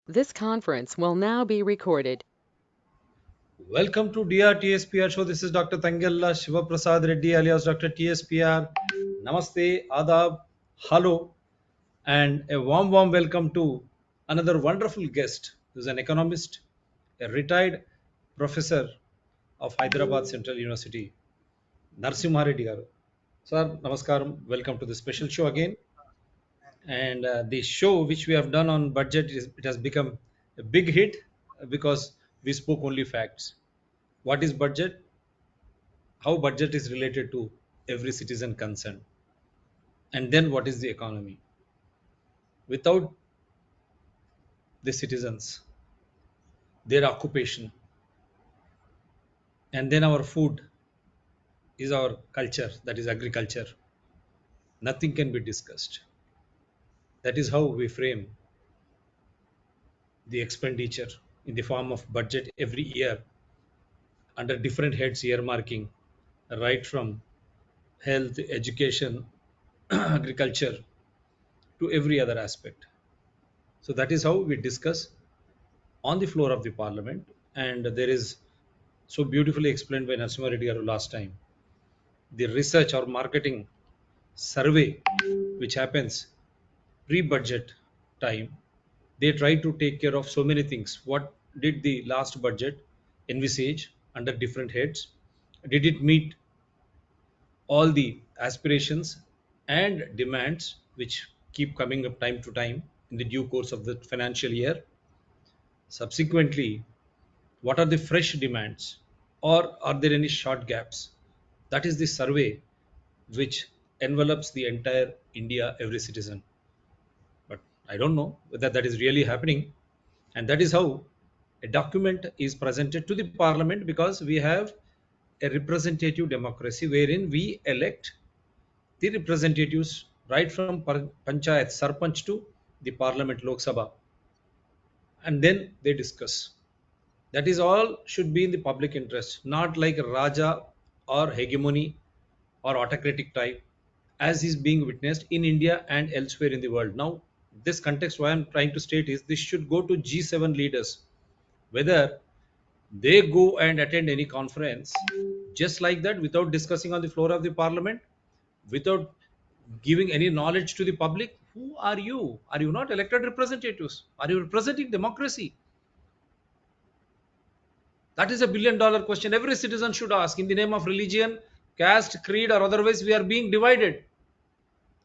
This conference will now be recorded. Welcome to DRTSPR show. This is Dr. Tangella Shiva Prasad Reddy alias Dr. TSPR. Namaste, Adab, hello, and a warm welcome to another wonderful guest who's an economist, a retired professor of Hyderabad Central University, Narasimha Reddy garu. Sir, namaskaram. Welcome to the special show again. And the show which we have done on budget it has become a big hit because we spoke only facts. What is budget? How budget is related to every citizen concerned, and then what is the economy without the citizens, their occupation, and then our food is our culture, that is agriculture. Nothing can be discussed. That is how we frame the expenditure in the form of budget every year under different heads earmarking, right from health, education, agriculture to every other aspect. So that is how we discuss on the floor of the parliament, and there is so beautifully explained by Narasimha Reddy garu last time. The research or marketing survey which happens pre-budget time, they try to take care of so many things. What did the last budget envisage under different heads? Did it meet all the aspirations and demands which keep coming up time to time in the due course of the financial year? Subsequently, what are the fresh demands, or are there any short gaps? That is the survey which envelops the entire India, every citizen. But I don't know whether that is really happening. And that is how a document is presented to the parliament, because we have a representative democracy wherein we elect the representatives right from Panchayat Sarpanch to the parliament Lok Sabha, and then they discuss. That is all should be in the public interest, not like Raja or hegemony or autocratic type, as is being witnessed in India and elsewhere in the world. Now, this context, why I'm trying to state is this should go to G7 leaders, whether they go and attend any conference just like that without discussing on the floor of the parliament, without giving any knowledge to the public. Who are you? Are you not elected representatives? Are you representing democracy? That is a $1 billion question every citizen should ask. In the name of religion, caste, creed, or otherwise, we are being divided.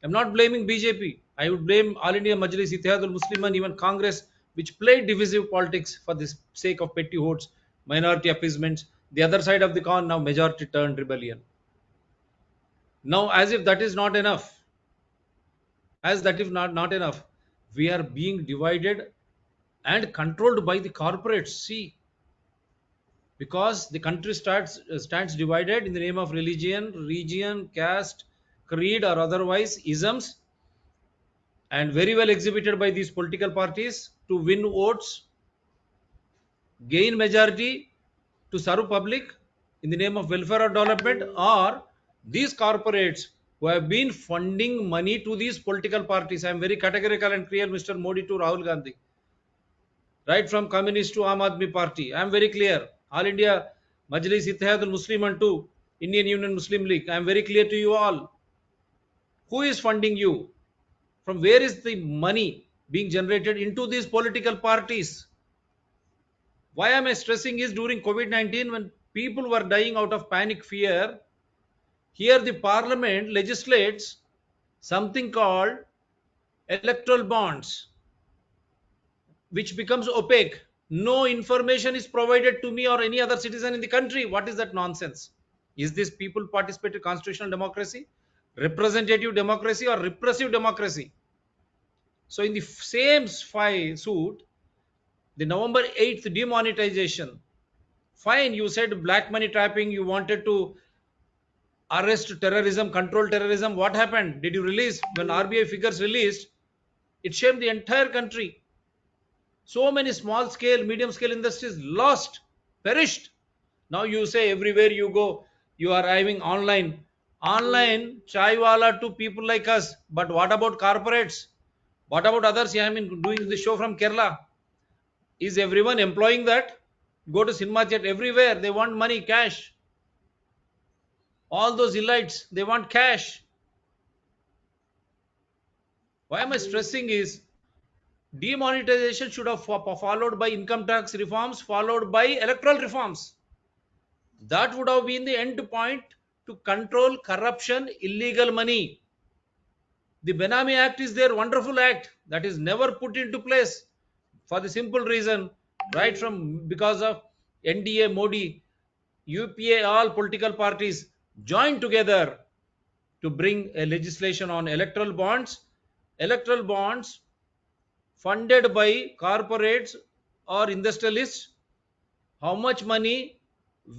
I'm not blaming BJP. I would blame All India Majlis, Ittihadul Muslim, and even Congress, which played divisive politics for the sake of petty votes, minority appeasements. The other side of the coin, now majority turned rebellion. Now, as if that is not enough, as that if not enough, we are being divided and controlled by the corporates. See, because the country stands divided in the name of religion, region, caste, creed, or otherwise isms, and very well exhibited by these political parties to win votes, gain majority, to serve public in the name of welfare or development, or these corporates who have been funding money to these political parties. I am very categorical and clear, Mr. Modi to Rahul Gandhi, right from communist to Aam Aadmi Party. I am very clear. All India Majlis Ittihadul Muslim and to Indian Union Muslim League. I am very clear to you all. Who is funding you? From where is the money being generated into these political parties? Why am I stressing is during COVID-19 when people were dying out of panic fear, here the parliament legislates something called electoral bonds, which becomes opaque. No information is provided to me or any other citizen in the country. What is that nonsense? Is this people participatory constitutional democracy, representative democracy, or repressive democracy? So, in the same suit, the November 8th demonetization, fine, you said black money trapping, you wanted to arrest terrorism, control terrorism. What happened? Did you release? When RBI figures released, it shamed the entire country. So many small scale, medium scale industries lost, perished. Now you say everywhere you go, you are having online chai wala to people like us. But what about corporates? What about others? Yeah, I mean, doing the show from Kerala. Is everyone employing that? Go to cinema theater, everywhere they want money, cash. All those elites, they want cash. Why am I stressing is demonetization should have followed by income tax reforms, followed by electoral reforms. That would have been the end point to control corruption, illegal money. The Benami Act is their wonderful act that is never put into place for the simple reason, right from because of NDA, Modi, UPA, all political parties joined together to bring a legislation on electoral bonds funded by corporates or industrialists. How much money,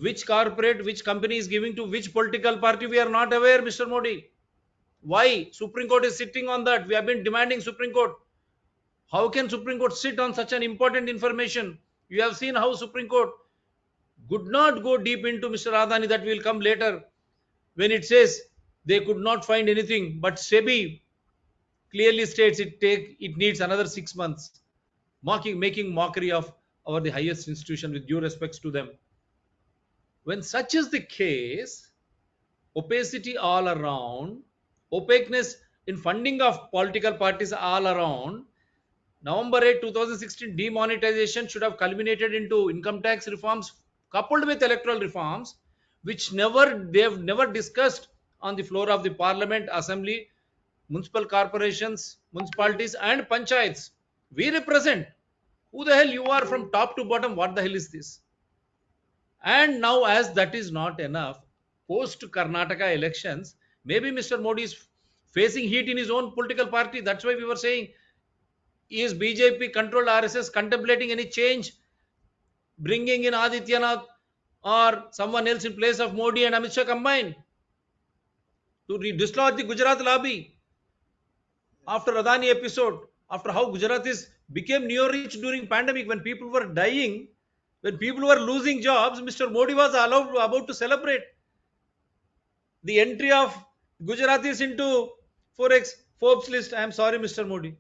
which corporate, which company is giving to which political party, we are not aware, Mr. Modi. Why? Supreme Court is sitting on that. We have been demanding Supreme Court. How can Supreme Court sit on such an important information? You have seen how Supreme Court could not go deep into Mr. Adani, that will come later, when it says they could not find anything, but SEBI clearly states it needs another 6 months, making mockery of our the highest institution with due respects to them. When such is the case, opacity all around, opaqueness in funding of political parties all around, November 8, 2016 demonetization should have culminated into income tax reforms coupled with electoral reforms, which they have never discussed on the floor of the parliament, assembly, municipal corporations, municipalities, and panchayats. We represent. Who the hell you are from top to bottom? What the hell is this? And now, as that is not enough, post Karnataka elections, maybe Mr. Modi is facing heat in his own political party. That's why we were saying, is BJP controlled RSS contemplating any change, bringing in Adityanath or someone else in place of Modi and Amit Shah combined to dislodge the Gujarat lobby after Adani episode, after how Gujaratis became neo-rich during pandemic when people were dying, when people were losing jobs, Mr. Modi was about to celebrate the entry of Gujaratis into Forbes list. I am sorry, Mr. Modi.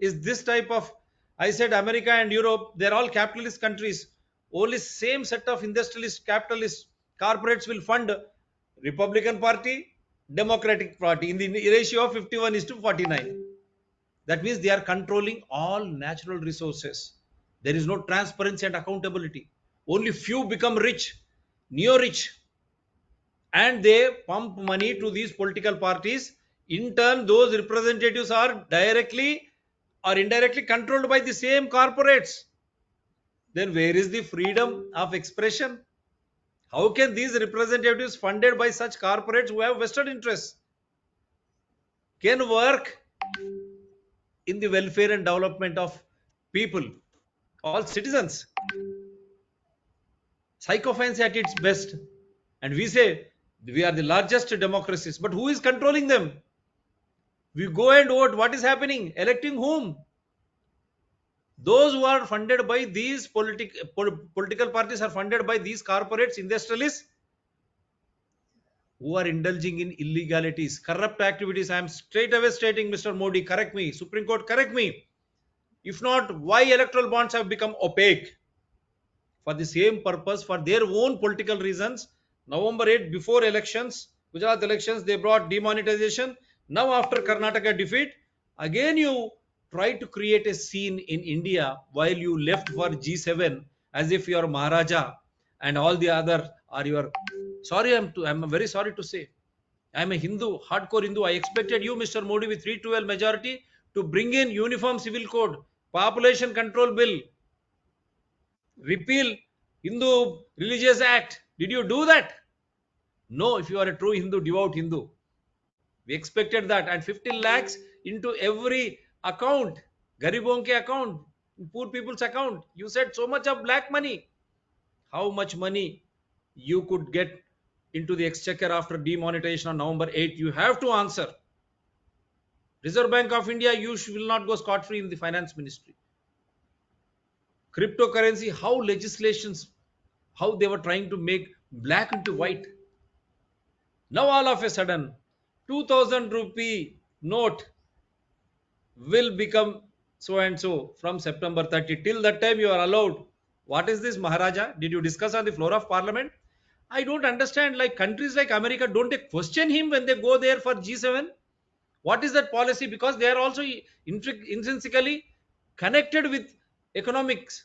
Is this type of, I said America and Europe, they're all capitalist countries. Only same set of industrialist, capitalist corporates will fund Republican Party, Democratic Party in the ratio of 51:49. That means they are controlling all natural resources. There is no transparency and accountability. Only few become rich, neo-rich, and they pump money to these political parties. In turn, those representatives are directly or indirectly controlled by the same corporates. Then where is the freedom of expression? How can these representatives funded by such corporates who have vested interests can work in the welfare and development of people, all citizens? Sycophancy at its best. And we say we are the largest democracies, but who is controlling them? We go and vote. What is happening? Electing whom? Those who are funded by these political parties are funded by these corporates, industrialists, who are indulging in illegalities, corrupt activities. I am straight away stating, Mr. Modi, correct me. Supreme Court, correct me. If not, why electoral bonds have become opaque? For the same purpose, for their own political reasons, November 8, before elections, Gujarat elections, they brought demonetization. Now, after Karnataka defeat, again you try to create a scene in India while you left for G7 as if you are Maharaja and all the other are your. Sorry, I'm very sorry to say. I'm a Hindu, hardcore Hindu. I expected you, Mr. Modi, with 312 majority to bring in uniform civil code, population control bill, repeal Hindu Religious Act. Did you do that? No, if you are a true Hindu, devout Hindu. We expected that. And 15 lakhs into every account, Garibon ke account, poor people's account. You said so much of black money. How much money you could get into the exchequer after demonetization on November 8? You have to answer. Reserve Bank of India, you will not go scot-free in the finance ministry. Cryptocurrency, how legislations, how they were trying to make black into white. Now all of a sudden, 2000 rupee note will become so and so from September 30. Till that time, you are allowed. What is this, Maharaja? Did you discuss on the floor of parliament? I don't understand. Like countries like America, don't they question him when they go there for G7? What is that policy? Because they are also intrinsically connected with economics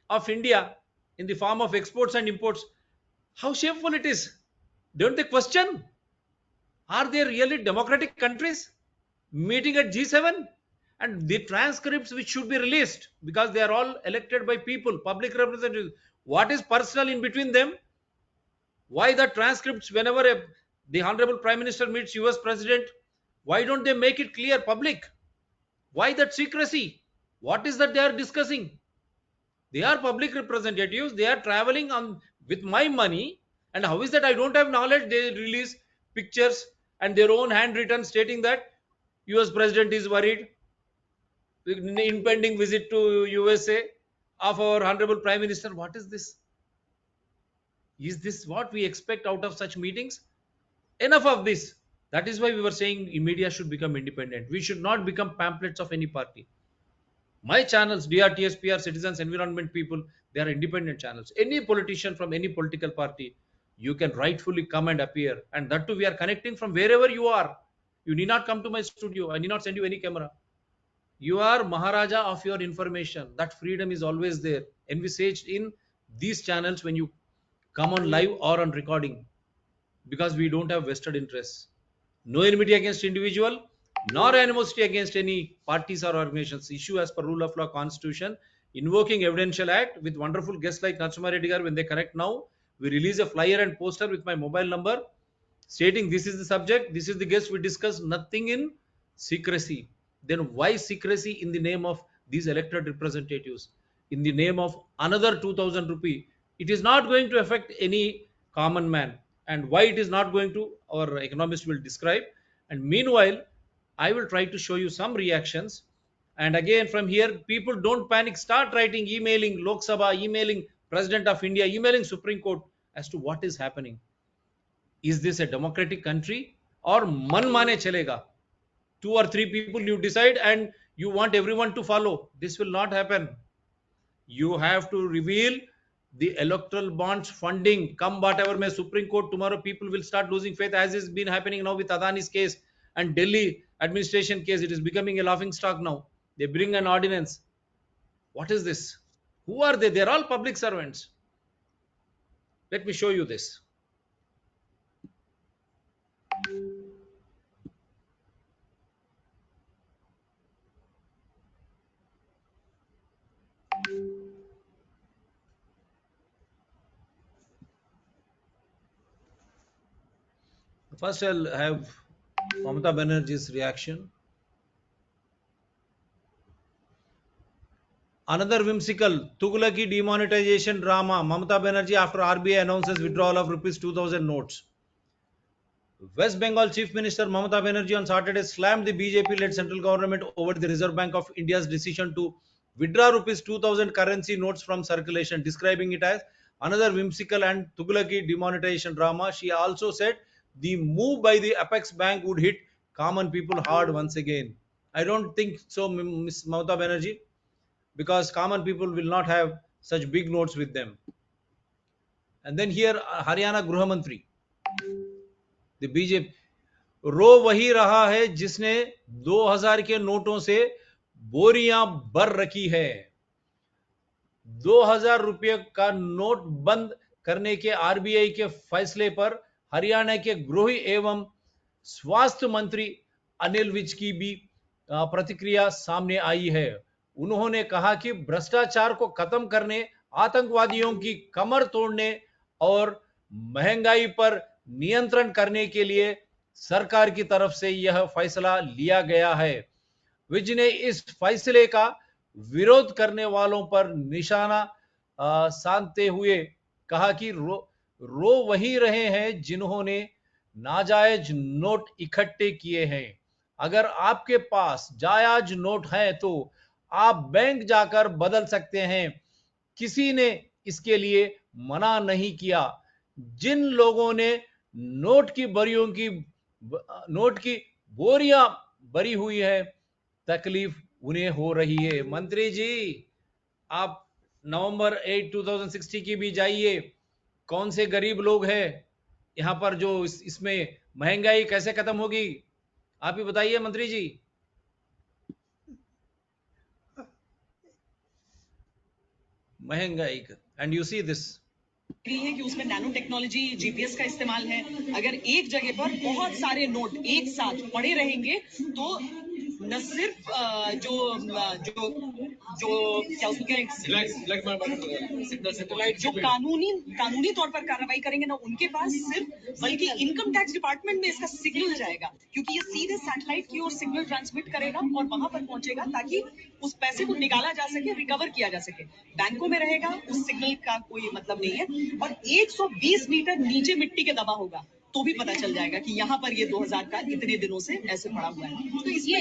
of India in the form of exports and imports. How shameful it is. Don't they question? Are they really democratic countries meeting at G7? And the transcripts which should be released, because they are all elected by people, public representatives. What is personal in between them? Why the transcripts whenever the Honorable Prime Minister meets US President? Why don't they make it clear, public? Why that secrecy? What is that they are discussing? They are public representatives. They are traveling on with my money. And how is that I don't have knowledge? They release pictures and their own handwritten stating that US President is worried. Impending visit to USA of our Honorable Prime Minister. What is this? Is this what we expect out of such meetings? Enough of this. That is why we were saying media should become independent. We should not become pamphlets of any party. My channels, DRTSPR, Citizens, Environment People, they are independent channels. Any politician from any political party, you can rightfully come and appear. And that too, we are connecting from wherever you are. You need not come to my studio. I need not send you any camera. You are Maharaja of your information. That freedom is always there, envisaged in these channels when you come on live or on recording, because we don't have vested interests. No enmity against individual, nor animosity against any parties or organizations. Issue as per rule of law, constitution, invoking evidential act with wonderful guests like Narasimha Reddy when they connect now. We release a flyer and poster with my mobile number stating this is the subject, this is the guest we discuss, nothing in secrecy. Then why secrecy in the name of these elected representatives? In the name of another 2000 rupee? It is not going to affect any common man. And why it is not going to, our economist will describe. And meanwhile, I will try to show you some reactions. And again, from here, people don't panic. Start writing, emailing Lok Sabha, emailing President of India, emailing Supreme Court as to what is happening. Is this a democratic country or man mane chalega? Two or three people you decide and you want everyone to follow. This will not happen. You have to reveal the electoral bonds funding. Come whatever may Supreme Court, tomorrow people will start losing faith, as is been happening now with Adani's case and Delhi administration case. It is becoming a laughing stock now. They bring an ordinance. What is this? Who are they? They're all public servants. Let me show you this. First, I'll have Mamata Banerjee's reaction. Another whimsical Tughlaki demonetization drama. Mamata Banerjee after RBI announces withdrawal of rupees 2000 notes. West Bengal Chief Minister Mamata Banerjee on Saturday slammed the BJP-led central government over the Reserve Bank of India's decision to withdraw rupees 2000 currency notes from circulation, describing it as another whimsical and Tughlaki demonetization drama. She also said the move by the Apex Bank would hit common people hard once again. I don't think so, Ms. Mamata Banerjee, because common people will not have such big notes with them. And then here, Haryana Gruha Mantri, the BJP, रो वही रहा है जिसने 2000 के नोटों से बोरियां भर रखी है। 2000 रुपये का नोट बंद करने के आरबीआई के फैसले पर हरियाणा के गृह एवं स्वास्थ्य मंत्री अनिल विज की भी प्रतिक्रिया सामने आई है। उन्होंने कहा कि भ्रष्टाचार को खत्म करने, आतंकवादियों की कमर तोड़ने और महंगाई पर नियंत्रण करने के लिए सरकार की तरफ से यह फैसला लिया गया है। विज ने इस फैसले का विरोध करने वालों पर निशाना साधते हुए कहा कि रो वही रहे हैं जिन्होंने नाजायज नोट इकट्ठे किए हैं। अगर आपके पास जायज नोट है तो आप बैंक जाकर बदल सकते हैं। किसी ने इसके लिए मना नहीं किया। जिन लोगों ने नोट की बोरियां भरी हुई है, तकलीफ उन्हें हो रही है। मंत्री जी, आप नवंबर 8 2060 की भी जाइए, कौन से गरीब लोग हैं यहाँ पर जो इसमें महंगाई कैसे खत्म होगी, आप ही बताइए मंत्री जी। महंगाई, एंड यू सी दिस है कि उसमें नैनो टेक्नोलॉजी जीपीएस का इस्तेमाल है। अगर एक जगह पर बहुत सारे नोट एक साथ पड़े रहेंगे तो न सिर्फ जो जो जो क्या उसको जो कानूनी तौर पर कार्रवाई करेंगे ना उनके पास सिर्फ, बल्कि इनकम टैक्स डिपार्टमेंट में इसका सिग्नल जाएगा, क्योंकि ये सीधे सैटेलाइट की ओर सिग्नल ट्रांसमिट करेगा और वहां पर पहुंचेगा ताकि उस पैसे को निकाला जा सके, रिकवर किया जा सके। बैंकों में रहेगा, उस सिग्नल का कोई मतलब नहीं है। और 120 मीटर नीचे मिट्टी के दबा होगा तो भी पता चल जाएगा कि यहाँ पर ये 2000 का इतने दिनों से ऐसे पड़ा हुआ है। तो इसलिए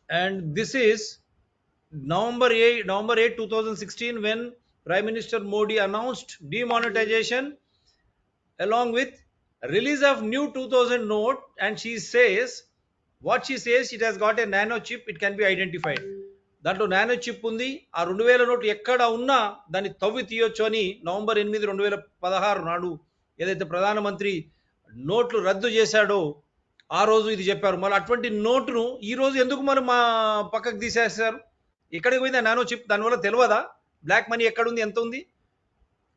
and this is November 8 2016 when Prime Minister Modi announced demonetization along with release of new 2000 note, and she says what she says, it has got a nano chip, it can be identified. దాంట్లో nano chip ఉంది. ఆ 2000 note ఎక్కడ ఉన్నా దాన్ని తవ్వి తీయొచ్చు అని November 8 2016 నాడు ఏదైతే ప్రధానమంత్రి నోట్లు రద్దు చేశాడో ఆ రోజు ఇది చెప్పారు. మళ్ళీ అటువంటి నోటును ఈ రోజు ఎందుకు మరి మా పక్కకు తీసేస్తారు? ఎక్కడికి పోయింది నానో చిప్? దానివల్ల తెలియదా బ్లాక్ మనీ ఎక్కడుంది, ఎంత ఉంది?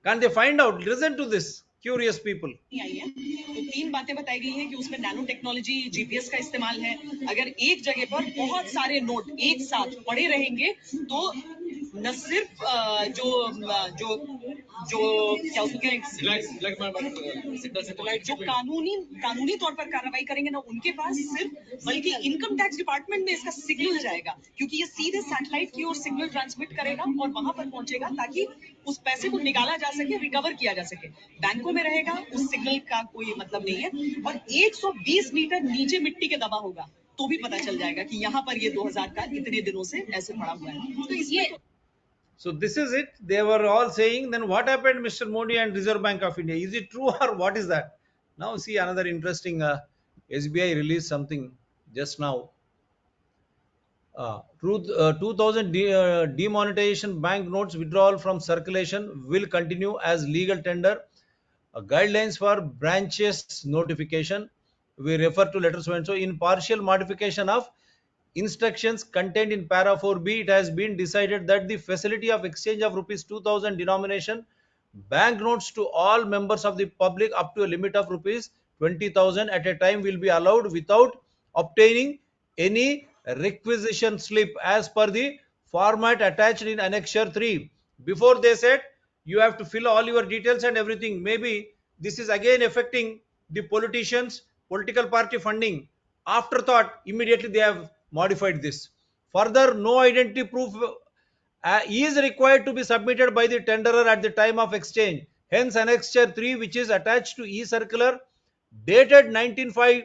Can't they find out? Listen to this, curious people. आई है तो 3 बातें बताई गई हैं कि उसमें नैनो टेक्नोलॉजी जीपीएस का इस्तेमाल है। अगर एक जगह पर बहुत सारे नोट एक साथ पड़े रहेंगे तो न सिर्फ जो जो जो क्या उसको जो कानूनी तौर पर कार्रवाई करेंगे ना उनके पास सिर्फ, बल्कि इनकम टैक्स डिपार्टमेंट में इसका सिग्नल जाएगा, क्योंकि ये सीधे सैटेलाइट की ओर सिग्नल ट्रांसमिट करेगा और वहां पर पहुंचेगा ताकि उस पैसे को निकाला जा सके, रिकवर किया जा सके। बैंकों में रहेगा, उस सिग्नल का कोई मतलब नहीं है। और 120 मीटर नीचे मिट्टी के दबा होगा तो भी पता चल जाएगा कि यहाँ पर ये 2000 का इतने दिनों से ऐसे पड़ा हुआ है। तो इसलिए So this is it. They were all saying, then what happened, Mr. Modi and Reserve Bank of India? Is it true or what is that? Now see another interesting SBI released something just now. 2000 demonetization banknotes withdrawal from circulation will continue as legal tender. Guidelines for branches notification. We refer to letter so and so. In partial modification of instructions contained in para 4b, it has been decided that the facility of exchange of rupees 2000 denomination banknotes to all members of the public up to a limit of rupees 20,000 at a time will be allowed without obtaining any requisition slip as per the format attached in annexure 3. Before they said you have to fill all your details and everything. Maybe this is again affecting the politicians, political party funding. Afterthought, immediately they have modified this. Further, no identity proof is required to be submitted by the tenderer at the time of exchange. Hence, Annexure 3, which is attached to e-circular dated 19/5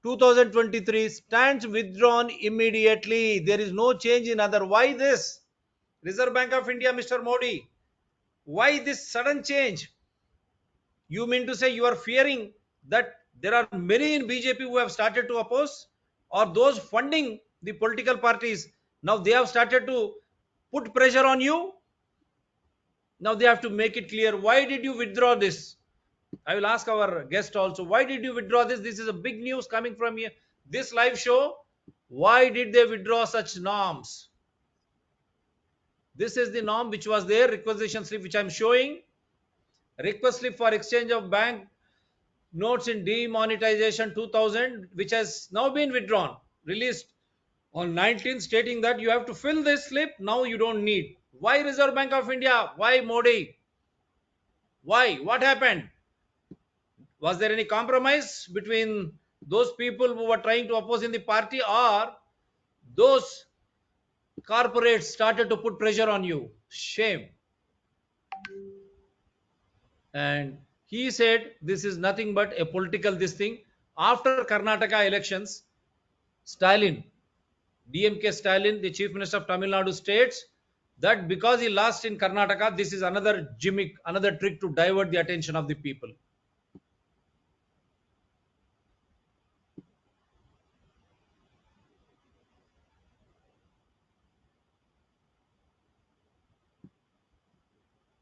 2023, stands withdrawn immediately. There is no change in other. Why this? Reserve Bank of India, Mr. Modi, why this sudden change? You mean to say you are fearing that there are many in BJP who have started to oppose, or those funding the political parties, now they have started to put pressure on you? Now they have to make it clear. Why did you withdraw this? I will ask our guest also, why did you withdraw this? This is a big news coming from here. This live show, why did they withdraw such norms? This is the norm which was there, requisition slip, which I am showing. Request slip for exchange of bank notes in demonetization 2000, which has now been withdrawn, released on 19th, stating that you have to fill this slip. Now you don't need. Why Reserve Bank of India? Why Modi? Why? What happened? Was there any compromise between those people who were trying to oppose in the party, or those corporates started to put pressure on you? Shame. And he said this is nothing but a political this thing. After Karnataka elections, Stalin, DMK Stalin, the Chief Minister of Tamil Nadu, states that because he lost in Karnataka, this is another gimmick, another trick to divert the attention of the people.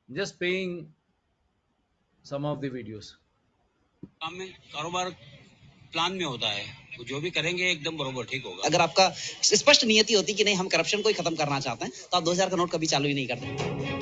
Just paying some of the videos. काम में कारोबार plan में होता है, वो जो भी करेंगे एकदम बरोबर ठीक होगा। अगर आपका स्पष्ट नियति होती कि नहीं हम करप्शन को ही खत्म करना चाहते हैं, तो आप 2000 का नोट कभी चालू ही नहीं करते।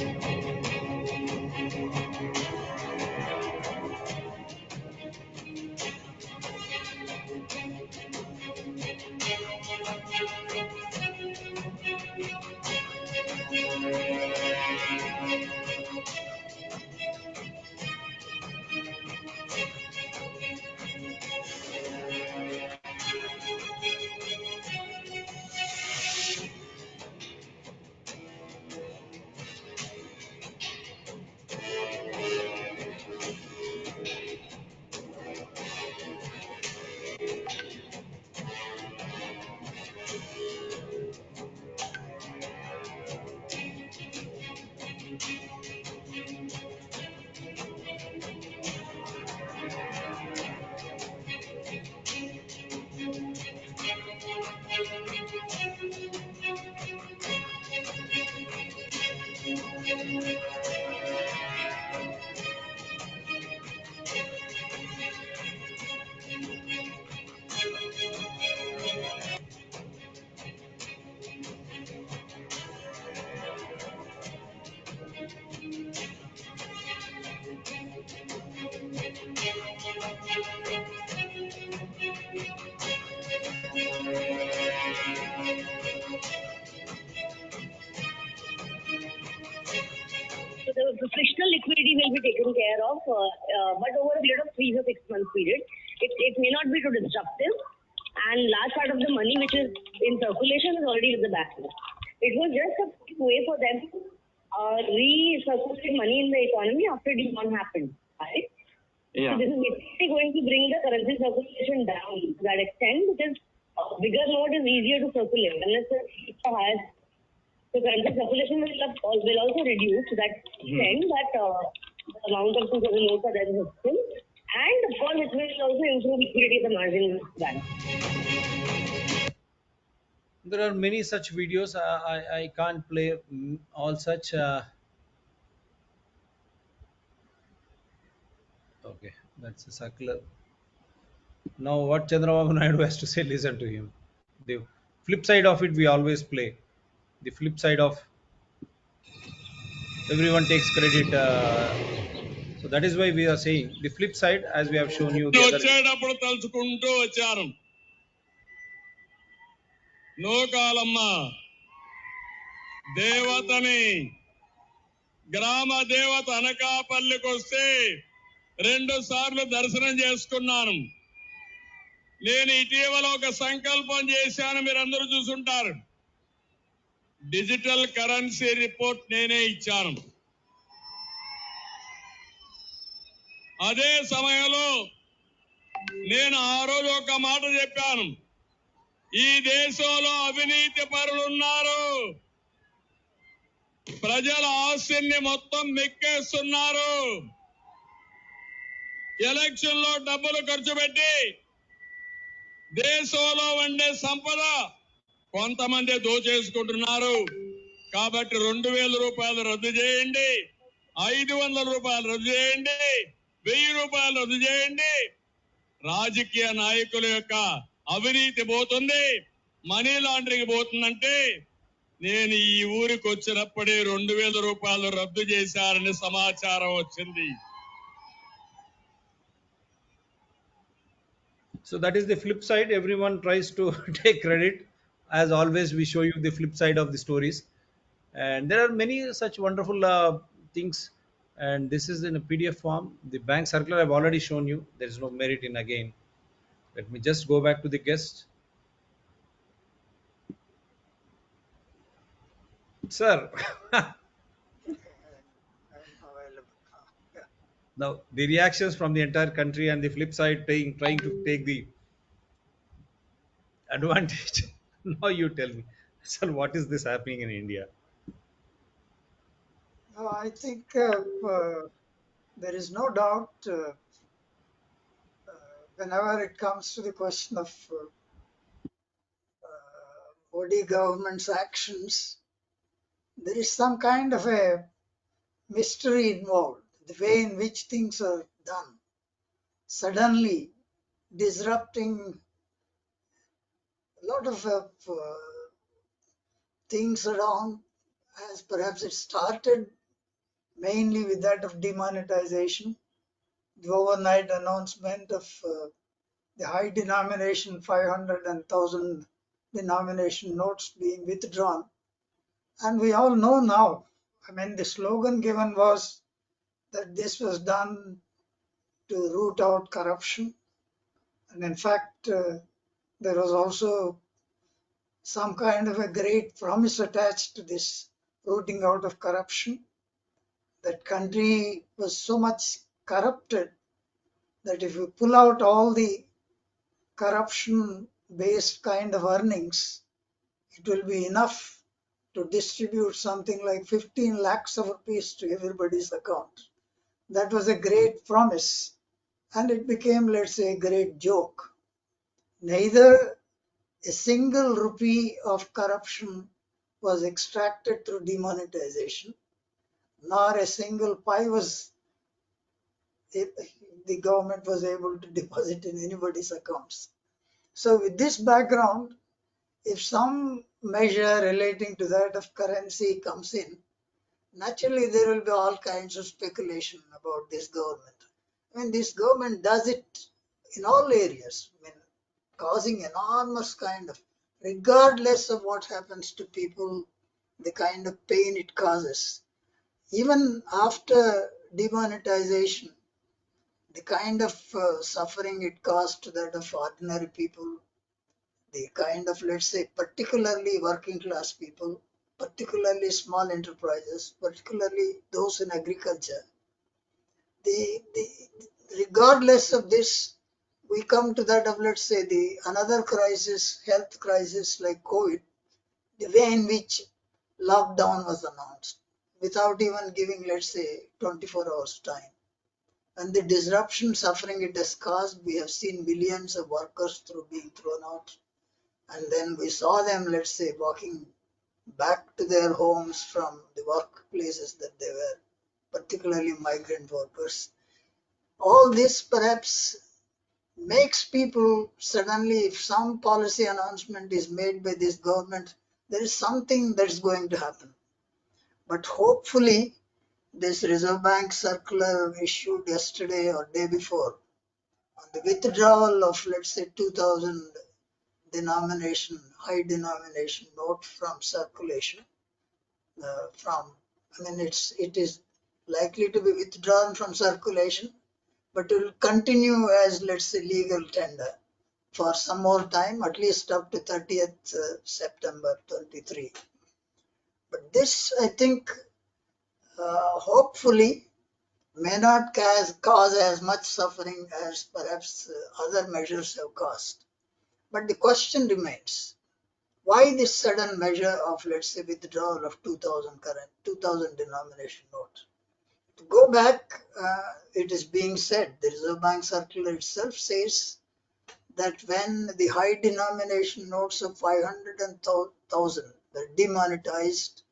So the frictional liquidity will be taken care of, but over a period of 3 or 6 months period. It may not be too disruptive, and large part of the money which is in circulation is already with the bank. It was just a way for them to recirculate money in the economy after demand happened, right? Yeah. So this is basically going to bring the currency circulation down to that extent, because a bigger note is easier to circulate unless it's a higher. So currency circulation will also reduce to that extent that the amount of 2,000 notes are there in the system. And of course, it will also improve liquidity at the margin bank. There are many such videos. I can't play all such. Okay, that's a circular. Now, what Chandrababu Naidu has to say, listen to him. The flip side of it, we always play. The flip side of everyone takes credit. So that is why we are saying the flip side, as we have shown you. వచ్చేటప్పుడు తలుచుకుంటూ వచ్చాను. నోకాలమ్మ దేవతని, గ్రామ దేవత అనకాపల్లికి వస్తే 2 సార్లు దర్శనం చేసుకున్నాను. నేను ఇటీవల ఒక సంకల్పం చేశాను, మీరందరూ చూసుంటారు. డిజిటల్ కరెన్సీ రిపోర్ట్ నేనే ఇచ్చాను. అదే సమయంలో నేను ఆ రోజు ఒక మాట చెప్పాను, ఈ దేశంలో అవినీతి పరులు ఉన్నారు, ప్రజల ఆస్తిని మొత్తం మెక్కేస్తున్నారు, ఎలక్షన్ లో డబ్బులు ఖర్చు పెట్టి దేశంలో ఉండే సంపద కొంతమంది దోచేసుకుంటున్నారు. కాబట్టి 2,000 రూపాయలు రద్దు చేయండి, 500 రూపాయలు రద్దు చేయండి, 1000 రూపాయలు రద్దు చేయండి. రాజకీయ నాయకుల యొక్క అవినీతి పోతుంది, మనీ లాండరింగ్ పోతుందంటే నేను ఈ ఊరికి వచ్చినప్పుడే 2,000 రూపాయలు రద్దు చేశారని సమాచారం వచ్చింది. So that is the flip side. Everyone tries to take credit. As always, we show you the flip side of the stories, and there are many such wonderful things. And this is in a PDF form. The bank circular I've already shown you. There is no merit in again. Let me just go back to the guest. Sir, now the reactions from the entire country and the flip side trying to take the advantage. Now you tell me, sir, what is this happening in India? I think there is no doubt whenever it comes to the question of Modi government's actions, there is some kind of a mystery involved, the way in which things are done, suddenly disrupting a lot of things around, as perhaps it started mainly with that of demonetization, the overnight announcement of the high denomination 500 and 1000 denomination notes being withdrawn. And we all know now, I mean, the slogan given was that this was done to root out corruption. And in fact, there was also some kind of a great promise attached to this rooting out of corruption. That country was so much corrupted that if you pull out all the corruption based kind of earnings, it will be enough to distribute something like 15 lakhs of rupees to everybody's account. That was a great promise, and it became, let's say, a great joke. Neither a single rupee of corruption was extracted through demonetization, nor a single pie was the government was able to deposit in anybody's accounts. So with this background, if some measure relating to that of currency comes in, naturally there will be all kinds of speculation about this government. I mean, this government does it in all areas, I mean, causing enormous kind of, regardless of what happens to people, the kind of pain it causes. Even after demonetization, the kind of suffering it caused to that of ordinary people, the kind of, let's say, particularly working class people, particularly small enterprises, particularly those in agriculture. The regardless of this, we come to that of, let's say, the another crisis, health crisis like COVID, the way in which lockdown was announced without even giving, let's say, 24 hours time. And the disruption suffering it has caused, we have seen millions of workers through being thrown out. And then we saw them, let's say, walking back to their homes from the workplaces that they were, particularly migrant workers. All this perhaps makes people suddenly, if some policy announcement is made by this government, there is something that's going to happen. But hopefully, this Reserve Bank circular issued yesterday or day before on the withdrawal of, let's say, 2000 denomination, high denomination note from circulation, I mean, it is likely to be withdrawn from circulation, but it will continue as, let's say, legal tender for some more time, at least up to 30th September 23. But this, I think, hopefully may not cause as much suffering as perhaps other measures have caused. But the question remains, why this sudden measure of, let's say, withdrawal of 2000 denomination note? To go back, it is being said, the Reserve Bank circular itself says that when the high denomination notes of 500 and 1000 were demonetized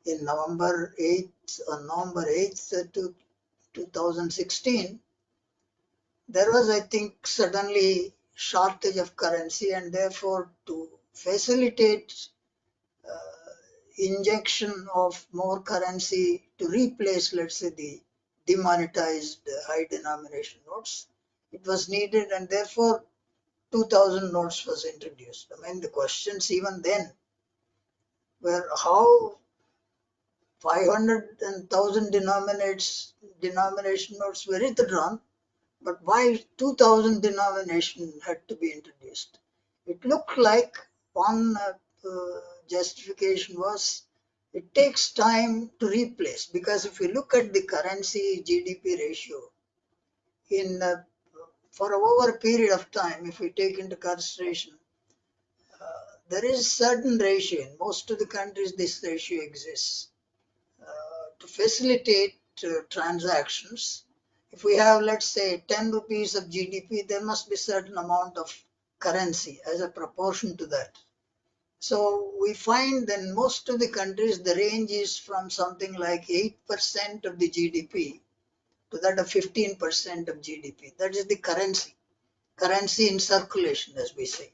in November 8th, 2016, there was, I think, suddenly shortage of currency, and therefore to facilitate injection of more currency to replace, let's say, the demonetized high denomination notes, it was needed, and therefore 2000 notes was introduced. I mean, the questions even then were how 500 and 1000 denomination notes were withdrawn, but why 2000 denomination had to be introduced. It looked like one justification was it takes time to replace, because if you look at the currency GDP ratio in for over a period of time, if we take into consideration, there is certain ratio in most of the countries. This ratio exists to facilitate transactions. If we have, let's say, 10 rupees of GDP, there must be certain amount of currency as a proportion to that. So we find that in most of the countries, the range is from something like 8% of the GDP to that of 15% of GDP. That is the currency in circulation, as we say.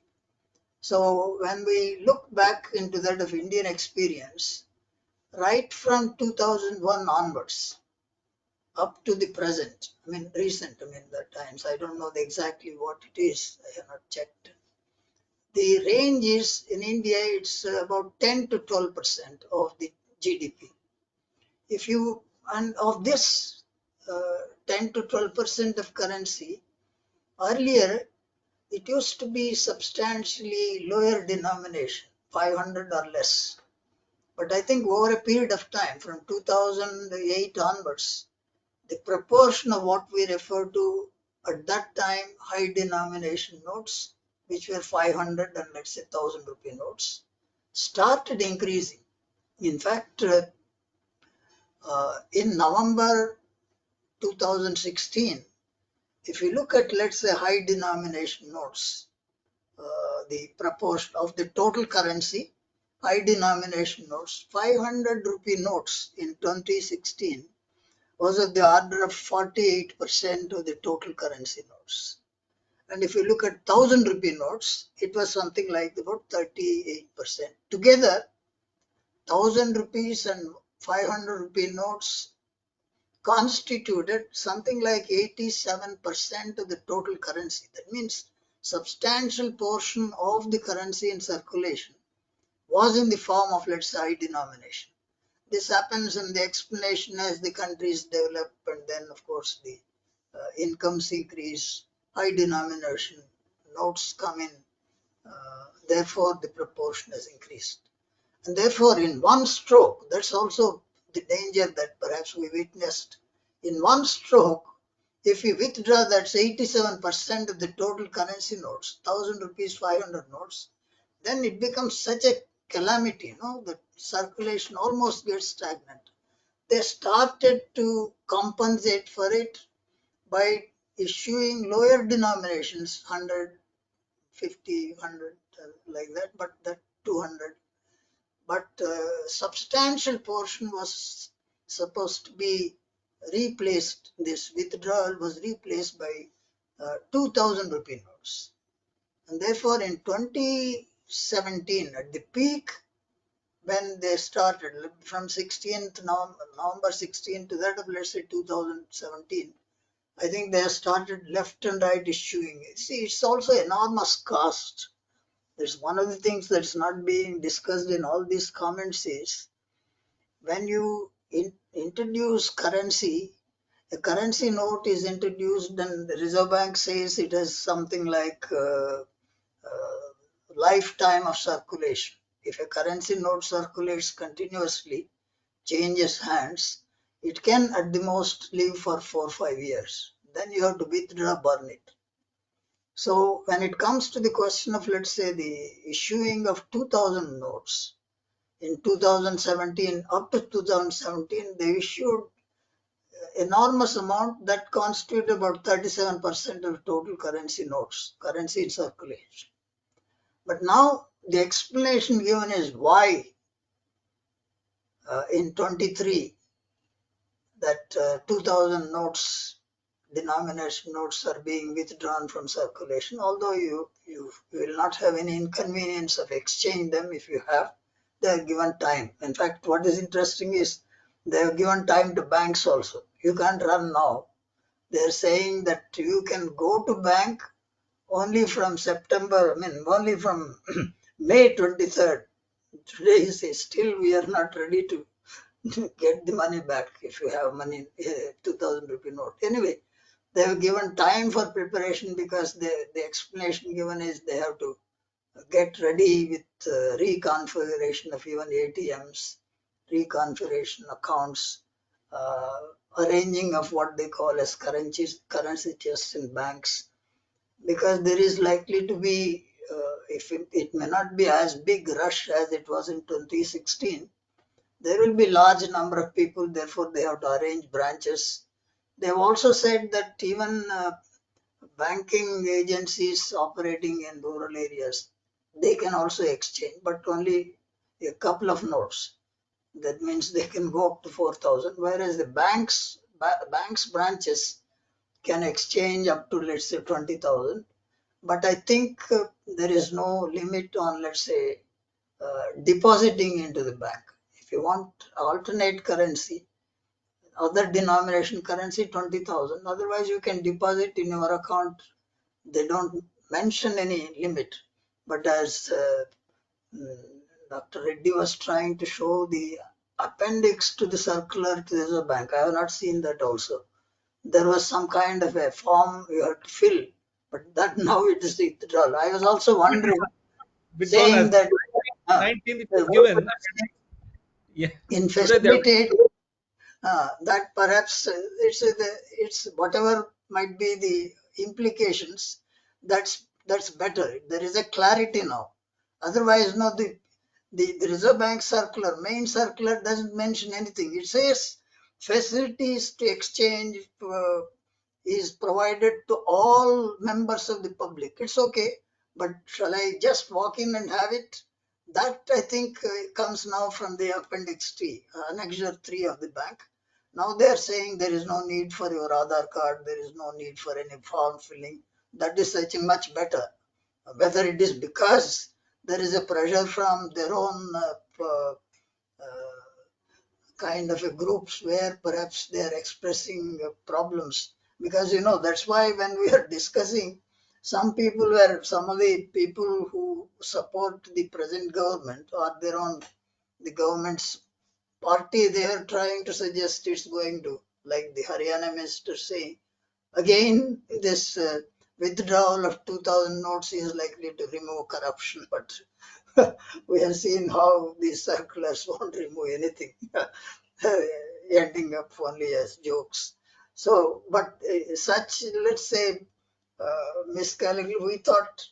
So when we look back into that of Indian experience, right from 2001 onwards, up to the present, recent, the times, I don't know exactly what it is, I have not checked. The range is in India, it's about 10 to 12% of the GDP. And of this 10 to 12% of currency, earlier it used to be substantially lower denomination, 500 or less. But I think over a period of time, from 2008 onwards, the proportion of what we refer to at that time high denomination notes, which were 500 and let's say 1000 rupee notes, started increasing. In fact, in November 2016, if you look at, let's say, high denomination notes, the proportion of the total currency, high denomination notes, 500 rupee notes in 2016 was of the order of 48% of the total currency notes. And if you look at 1000 rupee notes, it was something like about 38%. Together, 1000 rupees and 500 rupee notes constituted something like 87% of the total currency. That means substantial portion of the currency in circulation was in the form of, let's say, high denomination. This happens in the explanation as the countries develop, and then of course the incomes increase, high denomination notes come in, therefore the proportion has increased. And therefore in one stroke, that's also the danger that perhaps we witnessed. In one stroke, if you withdraw that's 87% of the total currency notes, 1000 rupees, 500 notes, then it becomes such a calamity, that circulation almost gets stagnant. They started to compensate for it by issuing lower denominations, 100, 50, 100, like that, but that 200. But substantial portion was supposed to be replaced. This withdrawal was replaced by 2000 rupee notes. And therefore in 2017, at the peak, when they started from November 16 to that of, let's say, 2017, I think they started left and right issuing. See, it's also enormous cost. There's one of the things that's not being discussed in all these comments is when you introduce currency, a currency note is introduced and the Reserve Bank says it has something like lifetime of circulation. If a currency note circulates continuously, changes hands, it can at the most live for 4 or 5 years. Then you have to withdraw, burn it. So when it comes to the question of, let's say, the issuing of 2000 notes, in 2017, up to 2017, they issued enormous amount that constituted about 37% of total currency notes, currency in circulation. But now the explanation given is why in 23 that 2000 notes, denomination notes are being withdrawn from circulation, although you will not have any inconvenience of exchanging them. If you have, they are given time. In fact, what is interesting is they have given time to banks also. You can't run now. They are saying that you can go to bank only from only from May 23rd. Today you say still we are not ready to get the money back if you have money, 2000 rupee note. Anyway, they have given time for preparation because the explanation given is they have to get ready with reconfiguration of even ATMs, reconfiguration accounts, arranging of what they call as currency chests in banks, because there is likely to be, if it may not be as big rush as it was in 2016, there will be large number of people, therefore they have to arrange branches. They have also said that even banking agencies operating in rural areas, they can also exchange, but only a couple of notes. That means they can go up to 4,000, whereas the banks branches can exchange up to, let's say, 20,000. But I think there is no limit on, let's say, depositing into the bank. If you want alternate currency, other denomination currency, 20,000. Otherwise, you can deposit in your account. They don't mention any limit. But as Dr. Reddy was trying to show the appendix to the circular to the Reserve Bank, I have not seen that also. There was some kind of a form you have to fill, but that now it is withdrawal. I was also wondering, Withdrawal has saying that 19th it was given. Yeah. in Today they have. facilitate that perhaps it's whatever might be the implications. That's better. There is a clarity now. Otherwise, no, the Reserve Bank circular, main circular, doesn't mention anything. It says facilities to exchange is provided to all members of the public. It's okay, but shall I just walk in and have it? That I think comes now from the Appendix 3, Annexure 3 of the bank. Now they are saying there is no need for your Aadhaar card, there is no need for any form filling. That is, I think, much better. Whether it is because there is a pressure from their own kind of a groups where perhaps they are expressing problems, because that's why when we are discussing, some of the people who support the present government or their own the government's party, they are trying to suggest it's going to, like the Haryana minister saying, again this withdrawal of 2,000 notes is likely to remove corruption, but we have seen how these circulars won't remove anything, ending up only as jokes. So, but such, let's say, miscalculation, we thought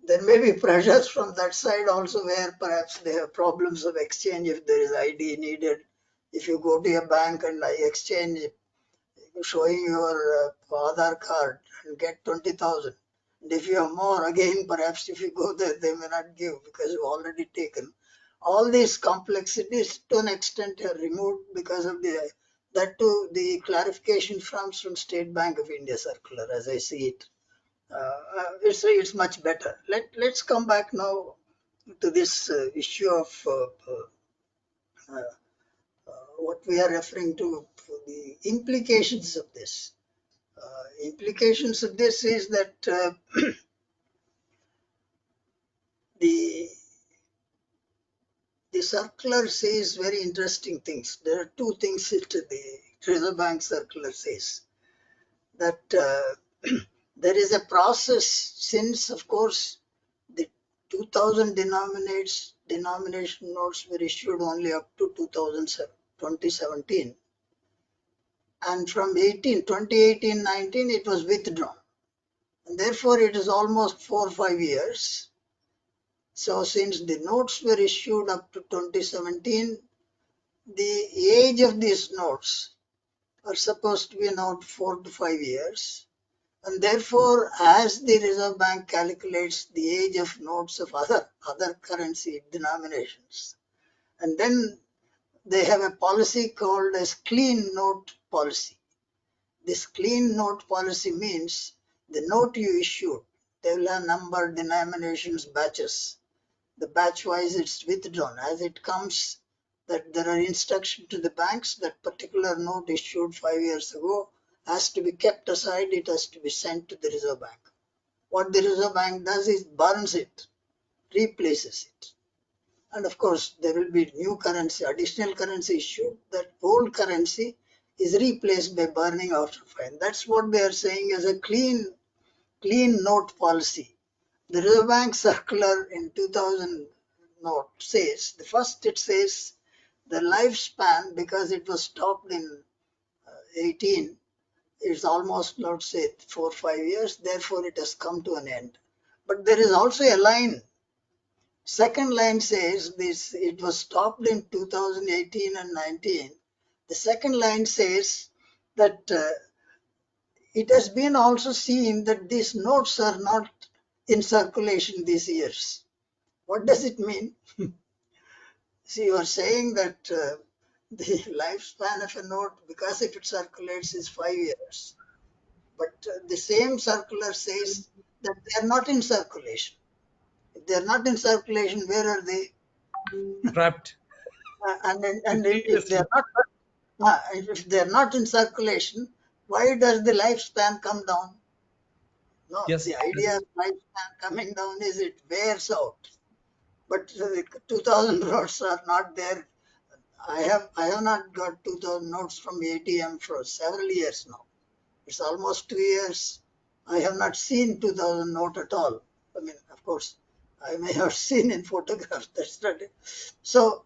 there may be pressures from that side also, where perhaps they have problems of exchange if there is ID needed. If you go to a bank and exchange showing your Aadhaar card and get 20,000. And if you have more, again, perhaps if you go there, they may not give because you've already taken. All these complexities to an extent are removed because of that too, the clarification from State Bank of India circular, as I see it. It's much better. Let's come back now to this issue of what we are referring to, the implications of this. Implications of this is that the circular says very interesting things. There are two things that the Reserve Bank circular says. That there is a process since, of course, the 2000 denomination notes were issued only up to 2017. And from 2018-19, it was withdrawn. And therefore, it is almost 4 or 5 years. So since the notes were issued up to 2017, the age of these notes are supposed to be now 4 to 5 years. And therefore, as the Reserve Bank calculates the age of notes of other currency denominations, and then they have a policy called as clean note policy. This clean note policy means the note you issued, they will have number, denominations, batches. The batch wise it's withdrawn. As it comes, that there are instructions to the banks that particular note issued 5 years ago has to be kept aside, it has to be sent to the Reserve Bank. What the Reserve Bank does is burns it, replaces it. And of course, there will be new currency, additional currency issued. That old currency is replaced by burning after fine. That's what they are saying as a clean note policy. The Reserve Bank circular in 2000 note says, the first it says the lifespan, because it was stopped in 18, it's almost, let's say, 4 or 5 years, therefore it has come to an end. But there is also a line. Second line says this, it was stopped in 2018 and 19. The second line says that it has been also seen that these notes are not in circulation these years. What does it mean? See, you are saying that the lifespan of a note, because if it circulates, is 5 years. But the same circular says that they are not in circulation. If they are not in circulation, where are they? Trapped. And if they Seriously. are not, if they are not in circulation, why does the lifespan come down? No, Yes. the idea of lifespan coming down is it wears out. But the 2000 notes are not there. I have not got 2000 notes from ATM for several years now. It's almost 2 years. I have not seen 2000 note at all. I mean, of course, I may have seen in photographs. That's not it. So,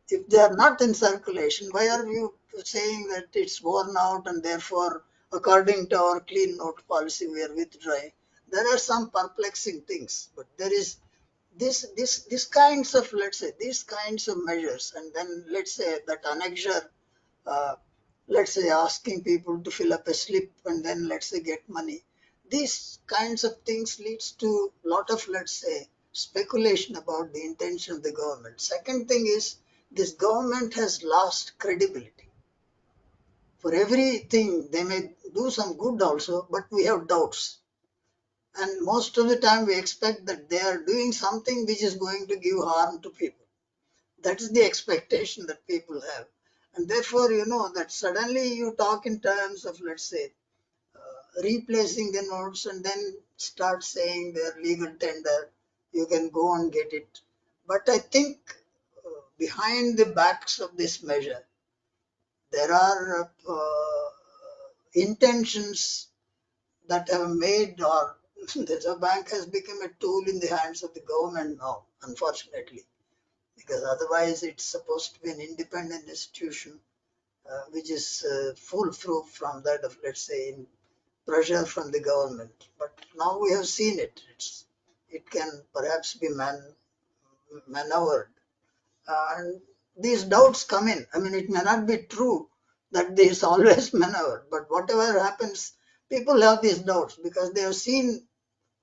if they are not in circulation, why are you saying that it's worn out and therefore, according to our clean note policy, we are withdrawing? There are some perplexing things, but there is this kinds of, let's say, these kinds of measures, and then let's say that annexure, uh, let's say asking people to fill up a slip and then let's say get money. These kinds of things leads to a lot of, let's say, speculation about the intention of the government. Second thing is this government has lost credibility. For everything they may do some good also, but we have doubts. And most of the time we expect that they are doing something which is going to give harm to people. That is the expectation that people have. And therefore, that suddenly you talk in terms of, let's say, replacing the notes and then start saying they're legal tender, you can go and get it. But I think behind the backs of this measure, there are intentions that have made, or the Reserve Bank has become a tool in the hands of the government now, unfortunately, because otherwise it's supposed to be an independent institution which is foolproof from that of, let's say, in pressure from the government. But now we have seen it. It can perhaps be maneuvered. And these doubts come in. I mean, it may not be true that this is always maneuvered, but whatever happens, people have these doubts because they have seen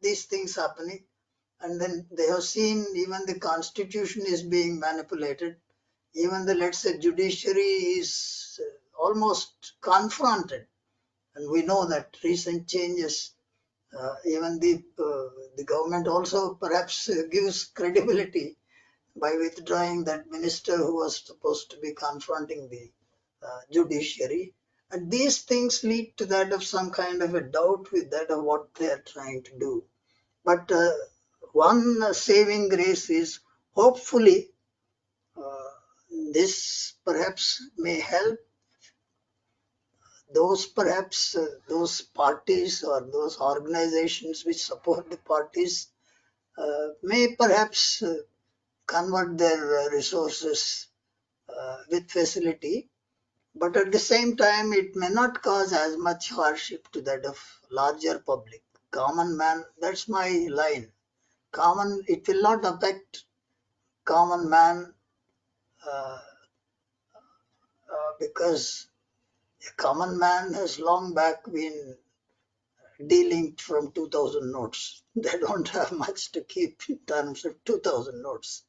these things happening, and then they have seen even the constitution is being manipulated. Even the, let's say, judiciary is almost confronted, and we know that recent changes, even the government also perhaps gives credibility by withdrawing that minister who was supposed to be confronting the judiciary. And these things lead to that of some kind of a doubt with that of what they are trying to do. But one saving grace is hopefully this perhaps may help those parties or those organizations which support the parties may perhaps convert their resources with facility, but at the same time it may not cause as much hardship to that of larger public. Common man, that's my line. It will not affect common man uh, because a common man has long back been delinked from 2000 notes. They don't have much to keep in terms of 2000 notes.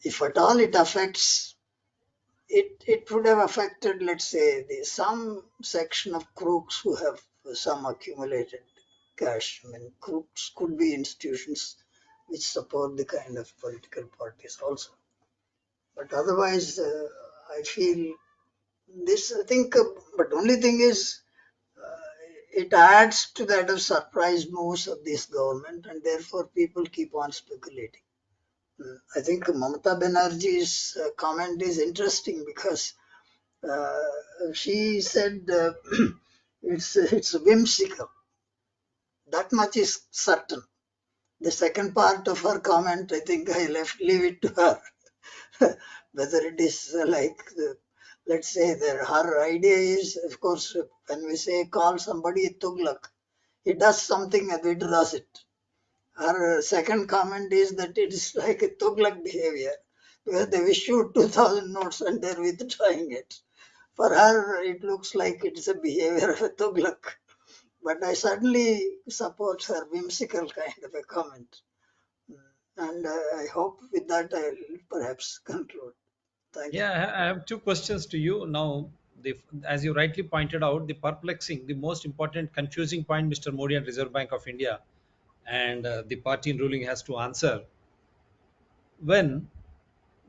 If at all it affects, it would have affected, let's say, some section of crooks who have some accumulated cash. I mean, crooks could be institutions which support the kind of political parties also. But otherwise, I feel this, I think, but only thing is, it adds to that of surprise moves of this government, and therefore people keep on speculating. I think Mamata Banerjee's comment is interesting because she said it's whimsical. That much is certain. The second part of her comment, I think I leave it to her. Whether it is let's say that her idea is, of course, when we say call somebody a tughlaq, he does something and withdraws it. Her second comment is that it is like a tughlaq behavior, where they issue 2000 notes and they're withdrawing it. For her, it looks like it's a behavior of a tughlaq. But I certainly support her whimsical kind of a comment. And I hope with that I'll perhaps conclude. Thank you. Yeah, I have two questions to you now. As you rightly pointed out, the perplexing, the most important, confusing point, Mr. Modi and Reserve Bank of India, and the party in ruling has to answer when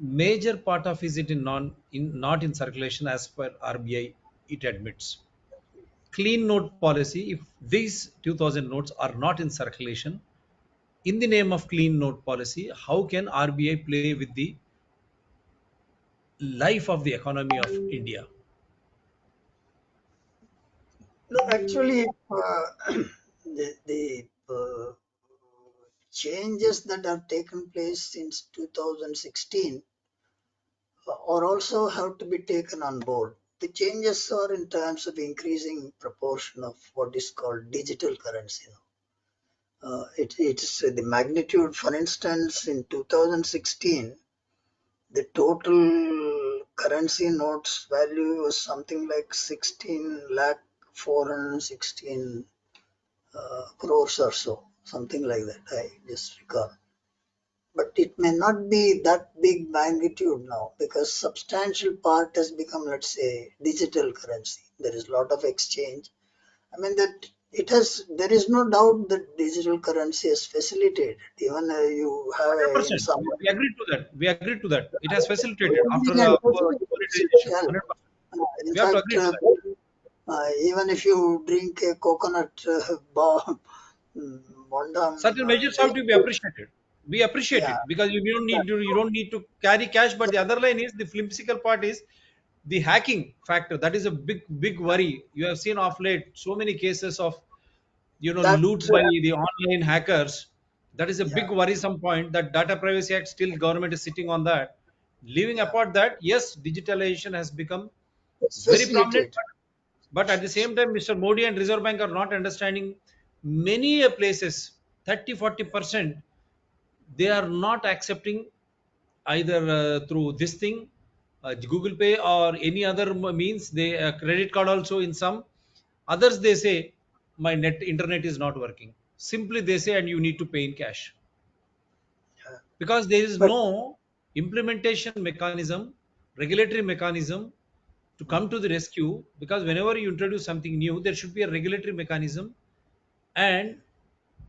major part of is it in not in circulation as per RBI it admits. Clean note policy, if these 2000 notes are not in circulation, in the name of clean note policy, how can RBI play with the life of the economy of India? No, actually, the changes that have taken place since 2016 are also have to be taken on board. The changes are in terms of increasing proportion of what is called digital currency. It's the magnitude, for instance, in 2016, the total currency notes value was something like 16 lakh 416 crores or so, something like that. I just recall. But it may not be that big magnitude now because substantial part has become, let's say, digital currency. There is a lot of exchange. I mean that it has. There is no doubt that digital currency has facilitated. Even you have in 100%. some We agree to that. We agree to that. It has facilitated after everything and monetization. yeah. 100%. In We have to fact, agree to that. even if you drink a coconut bomb, bondam, Certain measures have to be appreciated. We appreciate yeah, it because you don't need to carry cash. But the other line is the whimsical part is the hacking factor. That is a big worry. You have seen of late so many cases of that loots by the online hackers. That is a yeah, big worrisome point. That Data Privacy Act still government is sitting on that. Leaving yeah, apart that, yes, digitalization has become it's very prominent, facilitated. but at the same time, Mr. Modi and Reserve Bank are not understanding many places, 30-40%, they are not accepting either through this thing, Google Pay or any other means. They credit card also in some others. They say my net internet is not working. Simply they say, and you need to pay in cash Yeah. because there is But no implementation mechanism, regulatory mechanism to come to the rescue. Because whenever you introduce something new, there should be a regulatory mechanism and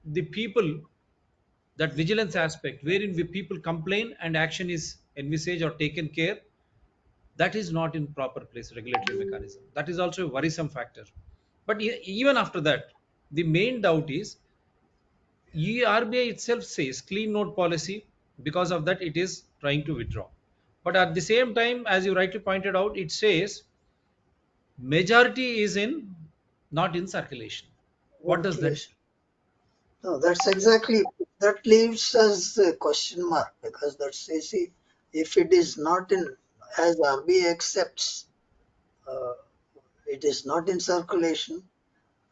the people, that vigilance aspect wherein we people complain and action is envisaged or taken care, that is not in proper place. Regulatory mechanism, that is also a worrisome factor. But even after that, the main doubt is RBI itself says clean note policy. Because of that, it is trying to withdraw. But at the same time, as you rightly pointed out, it says majority is in not in circulation. What does that mean? circulation. No, that's exactly that leaves us a question mark because that's you see, if it is not in as RBI accepts, uh, it is not in circulation.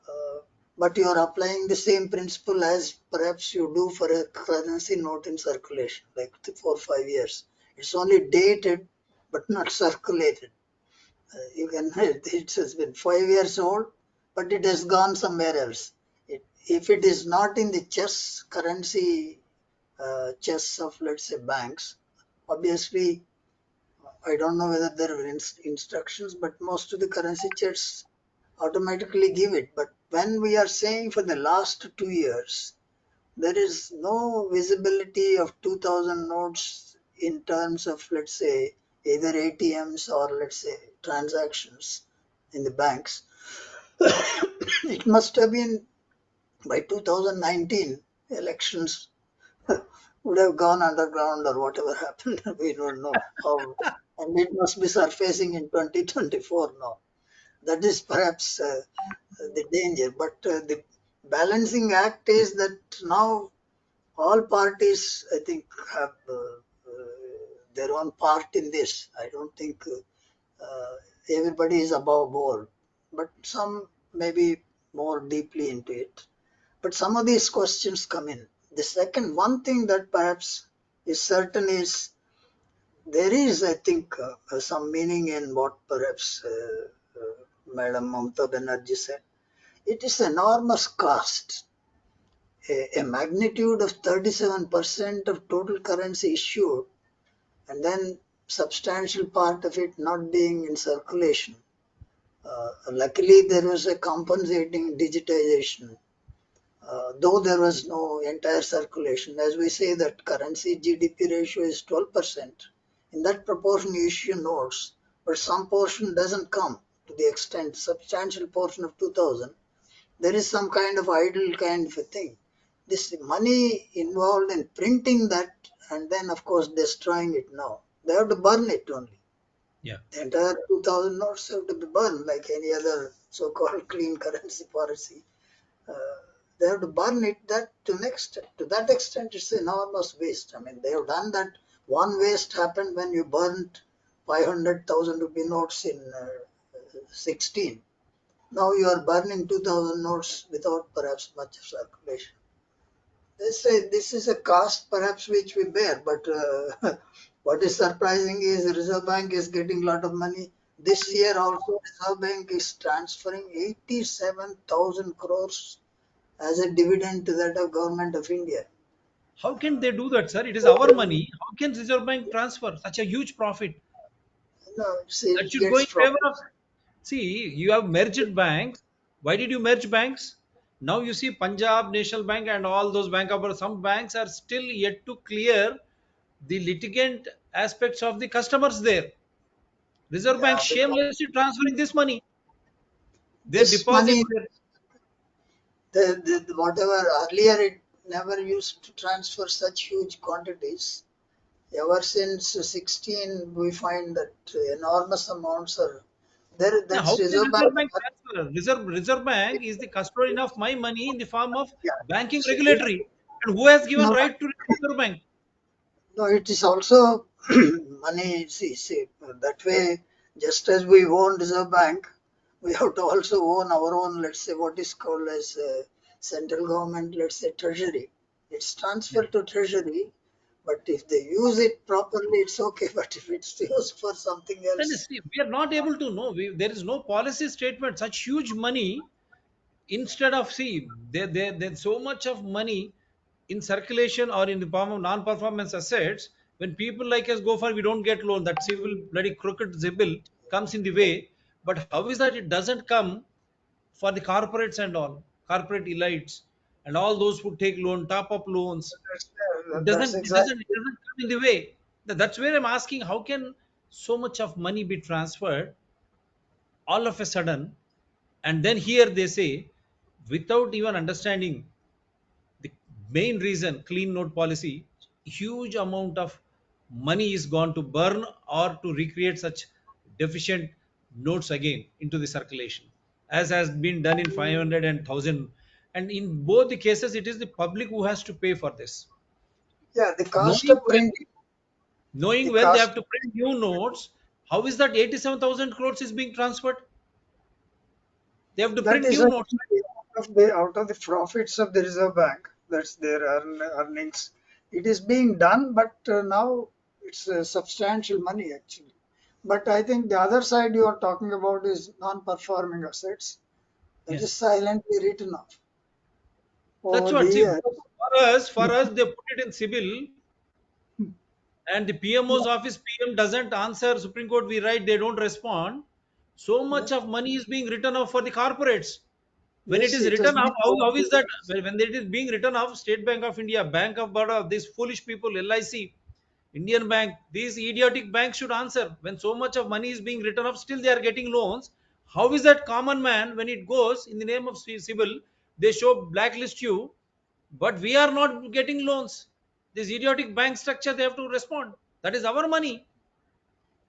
Uh, but you are applying the same principle as perhaps you do for a currency note in circulation, like 4 or 5 years. It's only dated but not circulated. You can it has been 5 years old, but it has gone somewhere else. If it is not in the chess currency chess of let's say banks, obviously I don't know whether there are instructions, but most of the currency chests automatically give it. But when we are saying for the last 2 years, there is no visibility of 2000 notes in terms of, let's say, either ATMs or, let's say, transactions in the banks. It must have been by 2019, elections would have gone underground or whatever happened. We don't know how. And it must be surfacing in 2024 now. That is perhaps the danger. But the balancing act is that now all parties, I think, have their own part in this. I don't think everybody is above board, but some maybe more deeply into it. But some of these questions come in. The second one thing that perhaps is certain is there is, I think, some meaning in what perhaps Madam Mamta Banerjee said. It is enormous cost a magnitude of 37% of total currency issued, and then substantial part of it not being in circulation. Luckily, there was a compensating digitization, though there was no entire circulation. As we say that currency GDP ratio is 12%, in that proportion you issue notes, but some portion doesn't come to the extent, substantial portion of 2000. There is some kind of idle kind of a thing. This money involved in printing that and then of course destroying it now. They have to burn it only. Yeah. The entire 2000 notes have to be burned like any other so-called clean currency policy. Uh, they have to burn it to that extent it's enormous waste. I mean they have done that. One waste happened when you burned 500,000 rupee notes in 16. Now you are burning 2000 notes without perhaps much of circulation. This is a cost perhaps which we bear, but what is surprising is the Reserve Bank is getting a lot of money. This year also Reserve Bank is transferring 87,000 crores as a dividend to that of Government of India. How can they do that, sir? It is our money. How can Reserve Bank transfer such a huge profit? No, That it should go gets in favor of. profits. See, you have merged banks. Why did you merge banks? Now you see Punjab National Bank and all those bank of some banks are still yet to clear the litigant aspects of the customers there. Reserve Bank Yeah, because shamelessly transferring this money. Their this deposit money, there. whatever earlier it never used to transfer such huge quantities. Ever since 16, we find that enormous amounts are there. Now, how That's can Reserve Bank. Reserve Bank transfer? Reserve Bank is the custodian of my money in the form of Yeah. banking So, regulatory. And who has given no, right to Reserve Bank? no, it is also money. See, that way, just as we own Reserve Bank, we have to also own our own, let's say, what is called as central government, let's say, treasury. It's Yeah. transferred to treasury, but if they use it properly, it's okay. But if it's used for something Then else, see, we are not able to know. There is no policy statement. Such huge money instead of see there's so much of money in circulation or in the form of non-performance assets. When people like us go for, we don't get loan. That civil bloody crooked civil comes in the way. But how is that it doesn't come for the corporates and all corporate elites and all those who take loan, top up loans? It that's doesn't. It doesn't. It exactly. doesn't come in the way. That's where I'm asking. How can so much of money be transferred all of a sudden, and then here they say, without even understanding the main reason, clean note policy, huge amount of money is gone to burn or to recreate such deficient notes again into the circulation, as has been done in 500 and 1000. And in both the cases, it is the public who has to pay for this. Yeah, the cost Knowing of well, printing, knowing the well they cost have to print new notes, how is that 87,000 crores is being transferred? They have to that print is new notes. actually out of the profits of the Reserve Bank. That's their earnings. It is being done, but now it's substantial money actually. But I think the other side you are talking about is non-performing assets. That is Yes. silently written off That's over the what. See, years. for us, they put it in civil, and the PMO's Yeah, office PM doesn't answer. Supreme Court, we write, they don't respond. So yeah. much of money is being written off for the corporates. When it Yes, is it has written been off, how over is the that? years. When it is being written off, State Bank of India, Bank of Baroda, these foolish people, LIC, Indian Bank, these idiotic banks should answer. When so much of money is being written off, still they are getting loans. How is that common man, when it goes in the name of civil, they show blacklist you, but we are not getting loans? This idiotic bank structure, they have to respond. That is our money.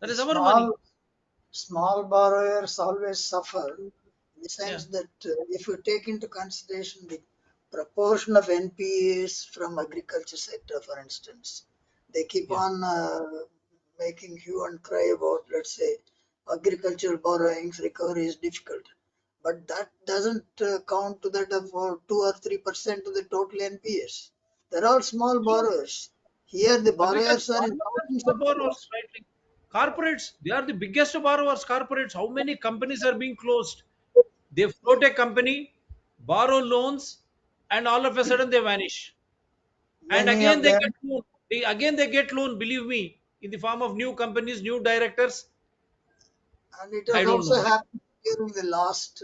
That The is our money. small borrowers always suffer in the Yeah. sense that if you take into consideration the proportion of NPAs from agriculture sector, for instance, they keep Yeah. on making hue and cry about, let's say, agricultural borrowings recovery is difficult, but that doesn't count to that of 2 or 3% of the total NPAs. They're all small Sure. borrowers. Here, the Agriculture borrowers are in farmers are thousands small of borrowers, crores. right? Corporates, they are the biggest borrowers. Corporates, how many companies are being closed? They float a company, borrow loans, and all of a sudden they vanish. And Many again of they them, get loan. Again they get loan, believe me, in the form of new companies, new directors. and it I has don't know. also happened during the last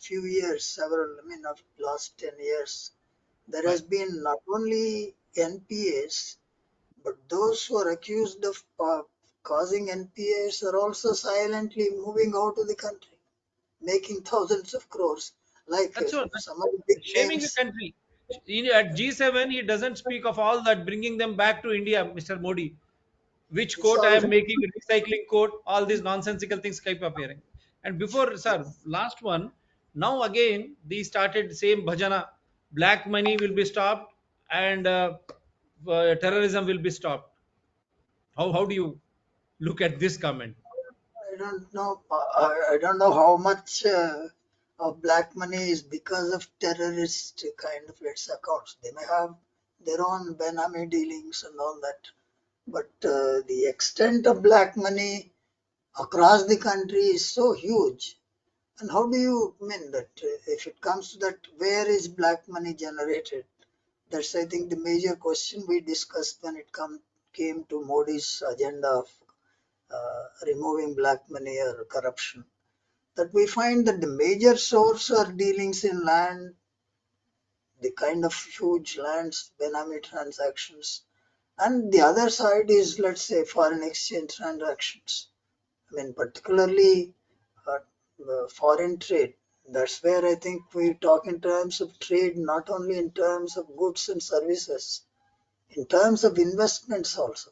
few years, several, I mean, of last 10 years. There Right. has been not only NPAs, but those who are accused of causing NPAs are also silently moving out of the country, making thousands of crores, like That's what. some of the big Shaming the names. country. At G7, he doesn't speak of all that, bringing them back to India, Mr. Modi. Which It's quote I all am making, recycling quote, all these nonsensical things keep appearing. And before, sir, last one, now again, they started same bhajana, black money will be stopped and terrorism will be stopped. How do you look at this comment? I don't know. I don't know how much of black money is because of terrorist kind of let's say accounts. They may have their own Benami dealings and all that, but the extent of black money across the country is so huge. And how do you mean that if it comes to that, where is black money generated? That's I think the major question we discussed when it came to Modi's agenda of removing black money or corruption. That we find that the major source are dealings in land, the kind of huge lands, Benami transactions, and the other side is, let's say, foreign exchange transactions. I mean, particularly uh, foreign trade. That's where I think we talk in terms of trade, not only in terms of goods and services, in terms of investments also.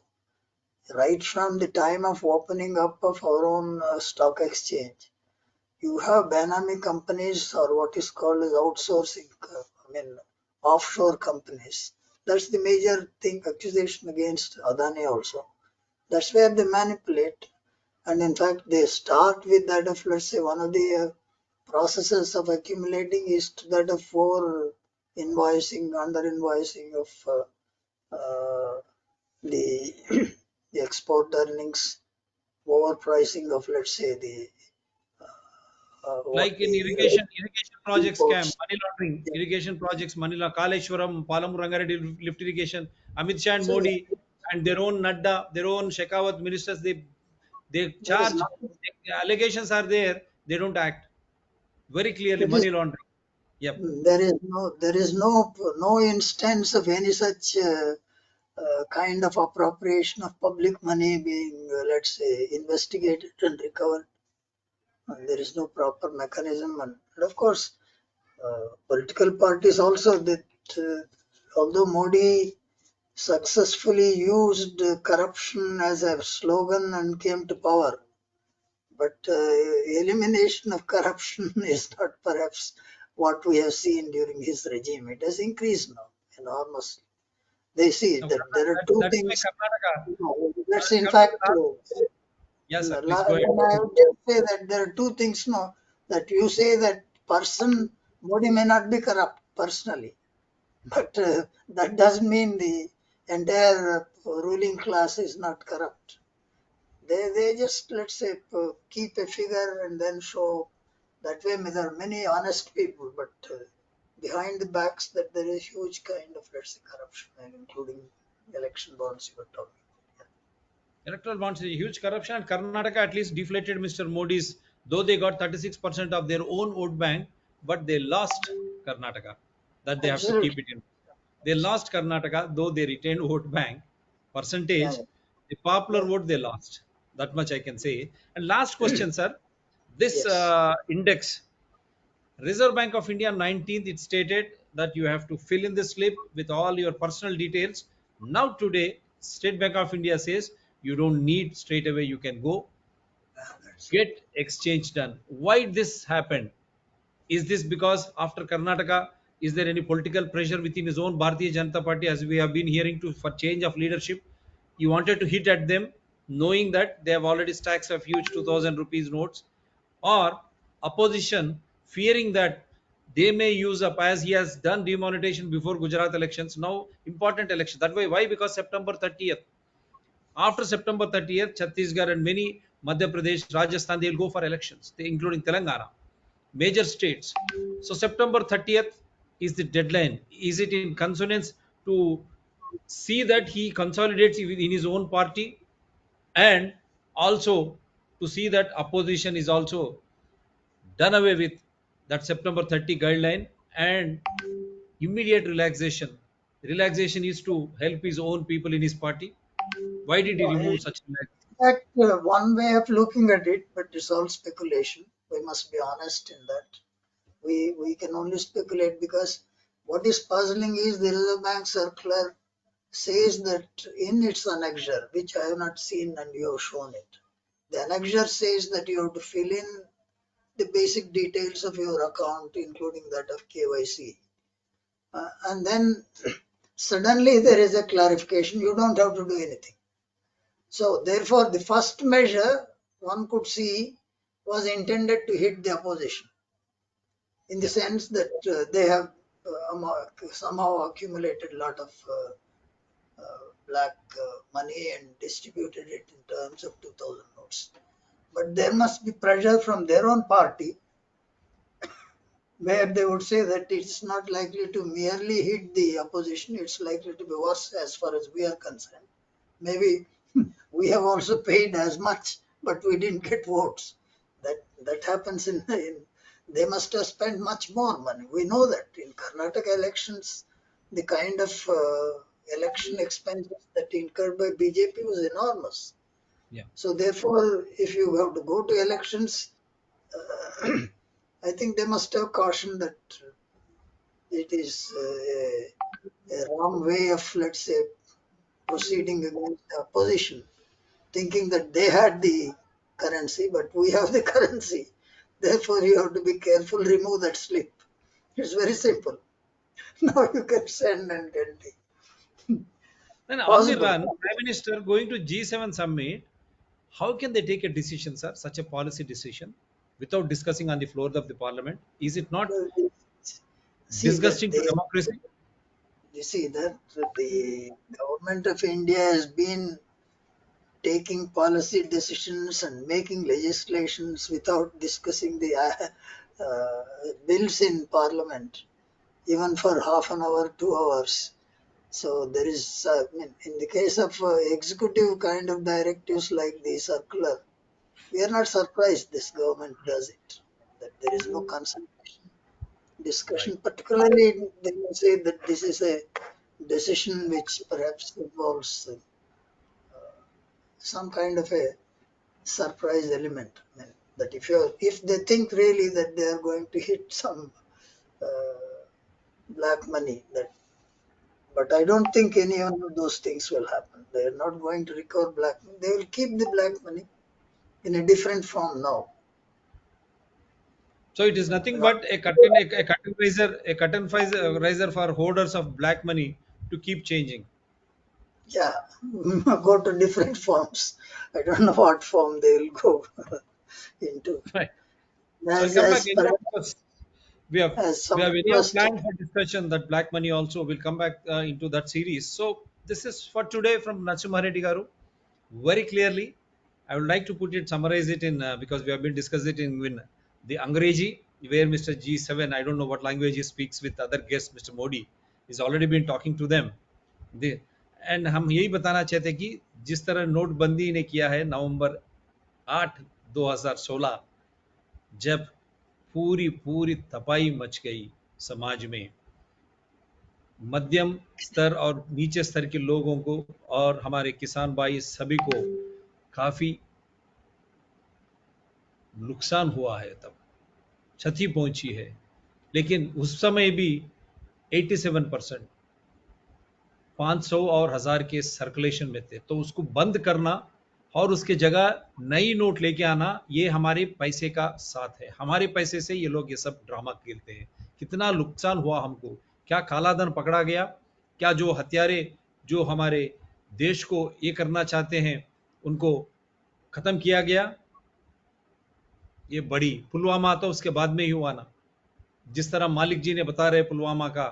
Right from the time of opening up of our own stock exchange, you have Benami companies or what is called as outsourcing, I mean, offshore companies. That's the major thing, accusation against Adani also. That's where they manipulate. And in fact, they start with that of, let's say, one of the processes of accumulating is to that of over invoicing, under invoicing of the, the export earnings, overpricing of, let's say, the what Like in the irrigation projects scam, imports. money laundering, irrigation projects, Manila, Kaleshwaram, Palamur Rangareddy lift irrigation, Amit Shah and So Modi, and their own Nadda, their own Shekhawat ministers, they there is charge. nothing. Allegations are there, they don't act very clearly. It is Money laundering. Yep. there is no instance of any such kind of appropriation of public money being let's say investigated and recovered. And there is no proper mechanism, and of course political parties also that although Modi successfully used corruption as a slogan and came to power, but elimination of corruption is not perhaps what we have seen during his regime. It has increased now enormously. They see Now, that there are two that's why things. Karnataka. That's in Coming to fact, the last. Yes, sir. Please go ahead. I would just say that there are two things now that you say that person, body may not be corrupt personally, but that doesn't mean the entire ruling class is not corrupt. They just, let's say, keep a figure and then show that way. There are many honest people, but behind the backs that there is huge kind of, let's say, corruption, and including election bonds you were talking. Electoral bonds is a huge corruption, and Karnataka at least deflated Mr. Modi's, though they got 36% of their own vote bank, but they lost Karnataka. That they have to keep Absolutely. it in. They lost Karnataka, though they retained vote bank Yeah, percentage. The popular yeah. vote they lost. That much I can say. And last question, sir. This Yes. index, Reserve Bank of India 19th, it stated that you have to fill in the slip with all your personal details. Now today, State Bank of India says you don't need straight away. You can go get exchange done. Why this happened? Is this because after Karnataka, is there any political pressure within his own Bharatiya Janata Party, as we have been hearing to for change of leadership? He wanted to hit at them, knowing that they have already stacked a huge 2,000 rupees notes, or opposition fearing that they may use up, as he has done demonetization before Gujarat elections, now important election. That way, why? Because September 30th. After September 30th, Chhattisgarh and many Madhya Pradesh, Rajasthan, they'll go for elections, including Telangana, major states. So September 30th is the deadline? Is it in consonance to see that he consolidates in his own party, and also to see that opposition is also done away with that September 30 guideline, and immediate relaxation is to help his own people in his party? Why did he No, remove in such relaxation? fact, one way of looking at it, but it's all speculation. We must be honest in that. We can only speculate because what is puzzling is the Reserve Bank circular says that in its annexure, which I have not seen and you have shown it, the annexure says that you have to fill in the basic details of your account, including that of KYC. And then suddenly there is a clarification, you don't have to do anything. So therefore, the first measure one could see was intended to hit the opposition in the Yeah. sense that they have somehow accumulated a lot of black money and distributed it in terms of 2000 notes. But there must be pressure from their own party where they would say that it's not likely to merely hit the opposition, it's likely to be worse as far as we are concerned. Maybe we have also paid as much, but we didn't get votes. That happens in they must have spent much more money. We know that in Karnataka elections, the kind of election expenses that incurred by BJP was enormous. Yeah. So therefore, if you have to go to elections, I think they must have cautioned that it is a wrong way of, let's say, proceeding against the opposition, thinking that they had the currency, but we have the currency. Therefore, you have to be careful, remove that slip. It's very simple. Now you can send and get the And on the possible. run, Prime Minister going to G7 summit, how can they take a decision, sir, such a policy decision, without discussing on the floor of the parliament? Is it not See that disgusting to democracy? you see that the government of India has been taking policy decisions and making legislations without discussing the bills in parliament, even for half an hour, 2 hours. So there is, I mean, in the case of executive kind of directives like the circular, we are not surprised this government does it. That there is no consultation, Right. discussion. Particularly, they may say that this is a decision which perhaps involves some kind of a surprise element. I mean, that if they think really that they are going to hit some uh, black money, that but I don't think any one of those things will happen. They are not going to recover black money. They will keep the black money in a different form now. So it is nothing Not, but a riser for hoarders of black money to keep changing. yeah, go to different forms. I don't know what form they will go into. Right. So I'll come back As anyhow, perhaps because we have as we have somebody anyhow was planned for discussion that black money also will come back into that series. So this is for today from Narasimha Reddy garu. Very clearly, I would like to put it, summarize it in because we have been discussing it in the Angreji, where Mr. G7, I don't know what language he speaks with other guests, Mr. Modi, is already been talking to them. And हम यही बताना चाहते हैं कि जिस तरह नोटबंदी ने किया है नवंबर 8 2016, जब पूरी पूरी तबाही मच गई समाज में, मध्यम स्तर और नीचे स्तर के लोगों को और हमारे किसान भाई सभी को काफी नुकसान हुआ है, तब क्षति पहुंची है, लेकिन उस समय भी 87% 500 और 1000 के सर्कुलेशन में थे, तो उसको बंद करना और उसके जगह नई नोट लेके आना, ये हमारे पैसे का साथ है, हमारे पैसे से ये लोग ये सब ड्रामा खेलते हैं। कितना नुकसान हुआ हमको, क्या काला धन पकड़ा गया, क्या जो हत्यारे जो हमारे देश को ये करना चाहते हैं उनको खत्म किया गया। ये बड़ी पुलवामा तो उसके बाद में ही हुआ ना, जिस तरह मालिक जी ने बता रहे पुलवामा का,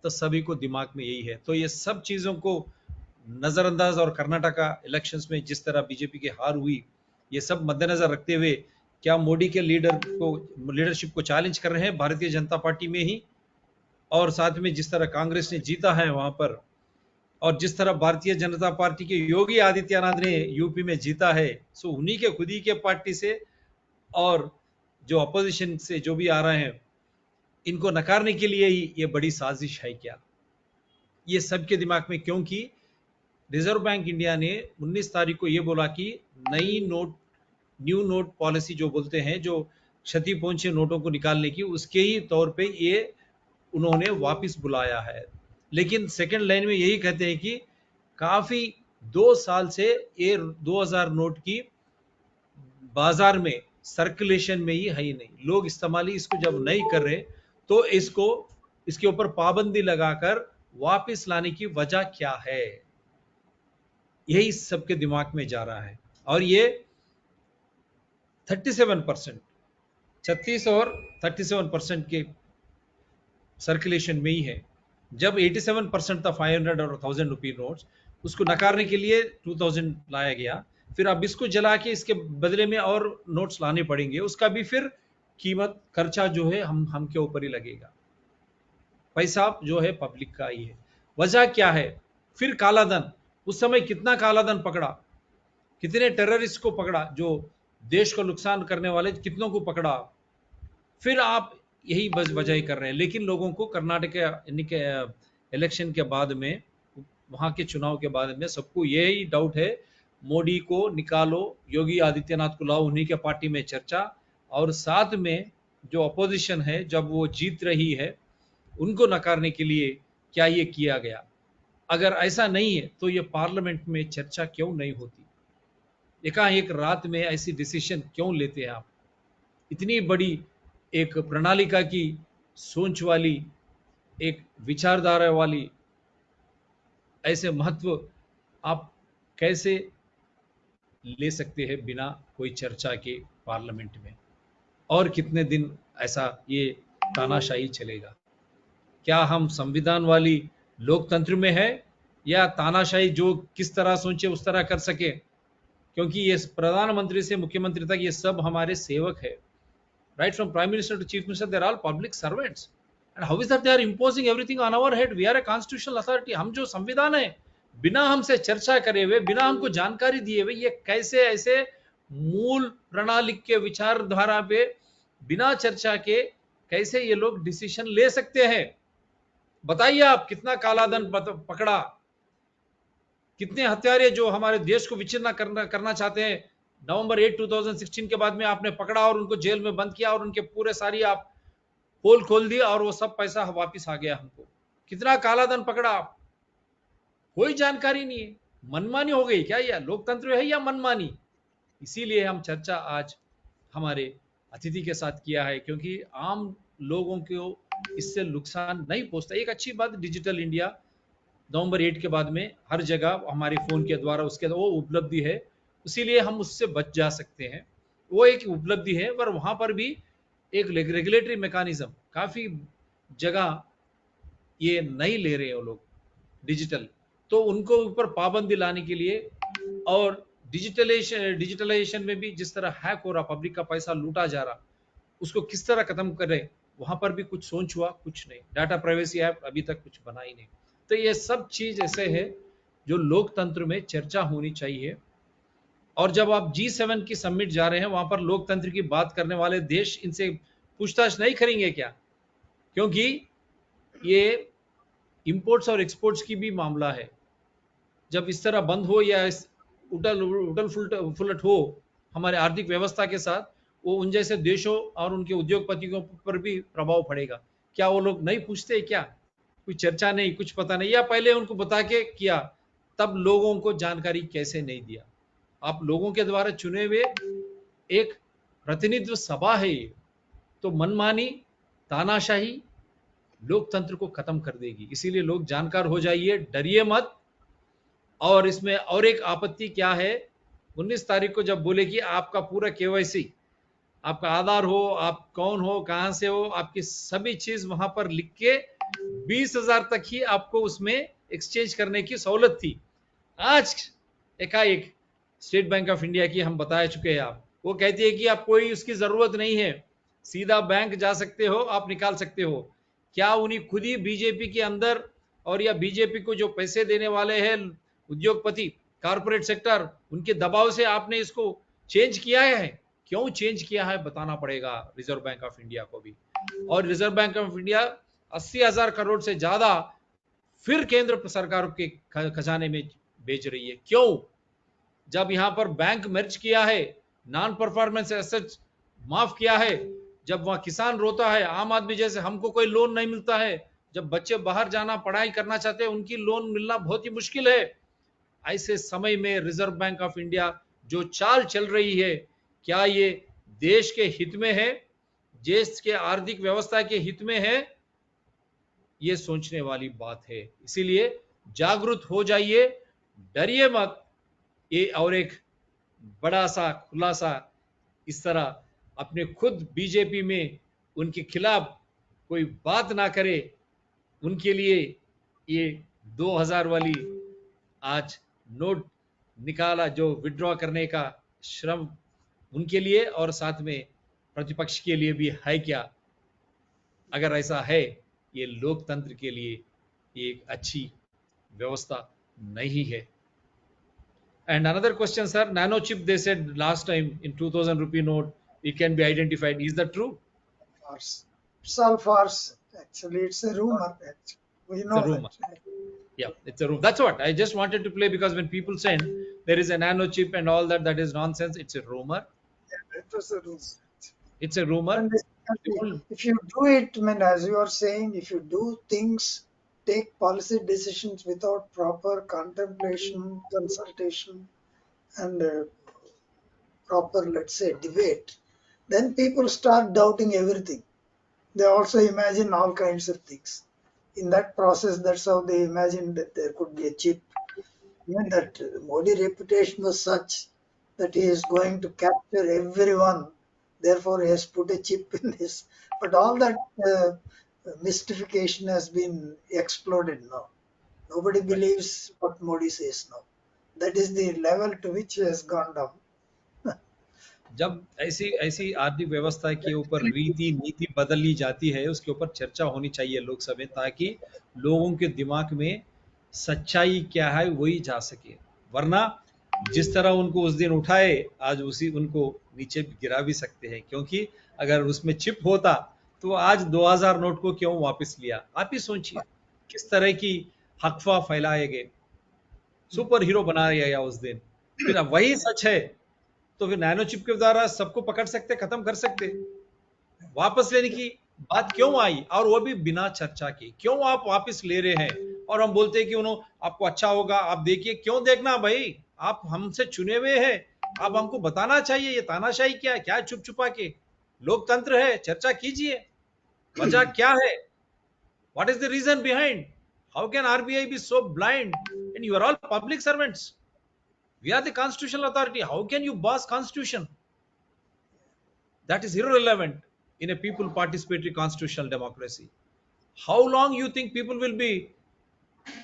तो सभी को दिमाग में यही है। तो ये सब चीजों को नजरअंदाज और कर्नाटका इलेक्शंस में जिस तरह बीजेपी की हार हुई, ये सब मद्देनजर रखते हुए क्या मोदी के लीडरशिप को चैलेंज कर रहे हैं भारतीय जनता पार्टी में ही, और साथ में जिस तरह कांग्रेस ने जीता है वहां पर, और जिस तरह भारतीय जनता पार्टी के योगी आदित्यनाथ ने यूपी में जीता है, सो उन्हीं के खुद ही के पार्टी से और जो अपोजिशन से जो भी आ रहे हैं, इनको नकारने के लिए ही ये बड़ी साजिश है क्या? ये सबके दिमाग में, क्योंकि रिजर्व बैंक इंडिया ने 19 तारीख को ये बोला कि न्यू नोट पॉलिसी जो बोलते हैं, जो क्षति पहुंचे नोटों को निकालने की, उसके ही तौर पे ये उन्होंने वापस बुलाया है। लेकिन सेकंड लाइन में यही कहते हैं कि काफी 2 साल से ये 2000 नोट की बाजार में सर्कुलेशन में ही है ही नहीं, लोग इस्तेमाल ही इसको जब नहीं कर रहे, तो इसके ऊपर पाबंदी लगाकर वापस लाने की वजह क्या है, यही सबके दिमाग में जा रहा है। और ये 37%, 36 और 37% के सर्कुलेशन में ही है। जब 87% था 500 और 1000 रुपी नोट्स, उसको नकारने के लिए 2000 लाया गया, फिर अब इसको जला के इसके बदले में और नोट्स लाने पड़ेंगे, उसका भी फिर कीमत खर्चा जो है हम के ऊपर ही लगेगा, पैसा जो है पब्लिक का ही है। वजह क्या है? फिर कालाधन, उस समय कितना कालाधन पकड़ा, कितने टेररिस्ट को पकड़ा, जो देश को नुकसान करने वाले कितनों को पकड़ा, फिर आप यही वजह कर रहे हैं। लेकिन लोगों को कर्नाटक के इलेक्शन के बाद में, वहां के चुनाव के बाद में सबको यही डाउट है, मोदी को निकालो, योगी आदित्यनाथ को लाओ, उन्हीं के पार्टी में चर्चा, और साथ में जो अपोजिशन है जब वो जीत रही है, उनको नकारने के लिए क्या ये किया गया? अगर ऐसा नहीं है तो ये पार्लियामेंट में चर्चा क्यों नहीं होती? एकाएक रात में ऐसी डिसीजन क्यों लेते हैं आप? इतनी बड़ी एक प्रणालिका की सोच वाली, एक विचारधारा वाली ऐसे महत्व आप कैसे ले सकते हैं बिना कोई चर्चा के पार्लियामेंट में? और कितने दिन ऐसा ये तानाशाही चलेगा? क्या हम संविधान वाली लोकतंत्र में है, या तानाशाही जो किस तरह सोचे उस तरह कर सके? क्योंकि ये प्रधानमंत्री से मुख्यमंत्री तक ये सब हमारे सेवक है, right from prime minister to chief minister, they're all public servants, and how is that they are imposing everything on our head? We are a constitutional authority. हम जो संविधान है, बिना हमसे चर्चा करे हुए, बिना हमको जानकारी दिए हुए, ये कैसे ऐसे मूल प्रणाली के विचारधारा पे बिना चर्चा के कैसे ये लोग डिसीजन ले सकते हैं? बताइए आप, कितना कालाधन पकड़ा, कितने हत्यारे जो हमारे देश को विच्छिन्न करना चाहते हैं, नवंबर 8 2016 के बाद में आपने पकड़ा और उनको जेल में बंद किया, और उनके पूरे सारी आप पोल खोल दी, और वो सब पैसा वापस आ गया हमको। कितना कालाधन पकड़ा आप? कोई जानकारी नहीं है। मनमानी हो गई क्या? यह लोकतंत्र है या मनमानी? इसीलिए हम चर्चा आज हमारे अतिथि के साथ किया है, क्योंकि आम लोगों को इससे नुकसान नहीं पहुंचता। एक अच्छी बात, डिजिटल इंडिया नवंबर 8 के बाद में हर जगह हमारे फोन के द्वारा उसके वो उपलब्धि है, इसीलिए हम उससे बच जा सकते हैं, वो एक उपलब्धि है। पर वहां पर भी एक रेगुलेटरी मैकेनिज्म काफी जगह ये नहीं ले रहे हैं वो लोग डिजिटल, तो उनको ऊपर पाबंदी लाने के लिए, और डिजिटलाइजेशन में भी जिस तरह हैक हो रहा, पब्लिक का पैसा लूटा जा रहा, उसको किस तरह खत्म करें, वहां पर भी कुछ सोच हुआ? कुछ नहीं। डाटा प्राइवेसी एक्ट अभी तक कुछ बना ही नहीं। तो ये सब चीज ऐसे है जो लोकतंत्र में चर्चा होनी चाहिए। और जब आप G7 की समिट जा रहे हैं, वहां पर लोकतंत्र की बात करने वाले देश इनसे पूछताछ नहीं करेंगे क्या? क्योंकि ये इंपोर्ट्स और एक्सपोर्ट्स की भी मामला है। जब इस तरह बंद हो या उटल फुलट हो हमारे आर्थिक व्यवस्था के साथ, वो उन जैसे देशों और उनके उद्योगपतियों पर भी प्रभाव पड़ेगा। क्या वो लोग नहीं पूछते क्या? कोई चर्चा नहीं, कुछ पता नहीं, या पहले उनको बता के किया, तब लोगों को जानकारी कैसे नहीं दिया? आप लोगों के द्वारा चुने हुए एक प्रतिनिधित्व सभा है ये, तो मनमानी, तानाशाही लोकतंत्र को खत्म कर देगी। इसीलिए लोग जानकार हो जाइए, डरिए मत। और इसमें और एक आपत्ति क्या है, 19 तारीख को जब बोले कि आपका पूरा केवाईसी, आपका आधार हो, आप कौन हो, कहां से हो, आपकी सभी चीज वहां पर लिख के 20,000 तक ही आपको उसमें एक्सचेंज करने की सहूलत थी। आज एकाएक स्टेट बैंक ऑफ इंडिया की हम बता चुके हैं, आप वो कहती है कि आप कोई उसकी जरूरत नहीं है, सीधा बैंक जा सकते हो, आप निकाल सकते हो। क्या उन्हीं खुद ही बीजेपी के अंदर और या बीजेपी को जो पैसे देने वाले हैं उद्योगपति, कारपोरेट सेक्टर, उनके दबाव से आपने इसको चेंज किया है? क्यों चेंज किया है बताना पड़ेगा रिजर्व बैंक ऑफ इंडिया को भी। और reserve bank of India 80,000 crore से ज्यादा फिर केंद्र सरकार के खजाने में भेज रही है। क्यों? जब यहां पर बैंक मर्ज किया है, नॉन परफॉर्मेंस एसेट्स माफ किया है, जब वहां किसान रोता है, आम आदमी जैसे हमको कोई लोन नहीं मिलता है, जब बच्चे बाहर जाना पढ़ाई करना चाहते हैं, उनकी लोन मिलना बहुत ही मुश्किल है, ऐसे समय में रिजर्व बैंक ऑफ इंडिया जो चाल चल रही है, क्या ये देश के हित में है, देश के आर्थिक व्यवस्था के हित में है? ये सोचने वाली बात है। इसीलिए जागरूक हो जाइए, डरिए मत। ये और एक बड़ा सा खुलासा, इस तरह अपने खुद बीजेपी में उनके खिलाफ कोई बात ना करे, उनके लिए ये 2000 वाली आज नोट निकाला जो विड्रॉ करने का श्रम उनके लिए और साथ में प्रतिपक्ष के लिए भी है क्या? अगर ऐसा है, ये लोकतंत्र के लिए एक अच्छी व्यवस्था नहीं है। And another question, sir, nano chip, they said last time in 2000 rupee note, it can be identified. Is that true? Farce. It's all farce. Actually, it's a rumor. Actually. We It's a know rumor. that. Yeah, it's a rumor. That's what I just wanted to play, because when people send there is a nano chip and all that, that is nonsense. It's a rumor. Yeah, it was a rumor. It's a rumor. And People, if you do it, I mean, as you are saying, if you do things, take policy decisions without proper contemplation, consultation, and proper, let's say, debate, then people start doubting everything. They also imagine all kinds of things. In that process, that's how they imagined that there could be a chip. Even that Modi reputation was such that he is going to capture everyone. Therefore, he has put a chip in this. But all that mystification has been exploded now. Nobody believes what Modi says now. That is the level to which he has gone down. जब ऐसी ऐसी आर्थिक व्यवस्था के ऊपर रीति नीति बदल ली जाती है, उसके ऊपर चर्चा होनी चाहिए लोकसभा में, ताकि लोगों के दिमाग में सच्चाई क्या है वही जा सके। वरना जिस तरह उनको उस दिन उठाए, आज उसी उनको नीचे गिरा भी सकते हैं, क्योंकि अगर उसमें चिप होता तो आज 2000 नोट को क्यों वापस लिया? आप ही सोचिए किस तरह की अफवाह फैलाए गए, सुपर हीरो बनाया गया उस दिन। फिर अब वही सच है तो फिर नैनो चिप के द्वारा सबको पकड़ सकते, खत्म कर सकते। वापस लेने की बात क्यों आई, और वो भी बिना चर्चा के? क्यों आप वापस ले रहे हैं? और हम बोलते हैं कि उन्होंने आपको अच्छा होगा, आप देखिए। क्यों देखना भाई? आप हमसे चुने हुए हैं, आप हमको बताना चाहिए। ये तानाशाही क्या है? क्या चुप छुपा के? लोकतंत्र है, चर्चा कीजिए। वजह क्या है? What is the reason behind? How can RBI be so blind? And you are all public servants. We are the constitutional authority. How can you boss constitution? That is irrelevant in a people participatory constitutional democracy. How long you think people will be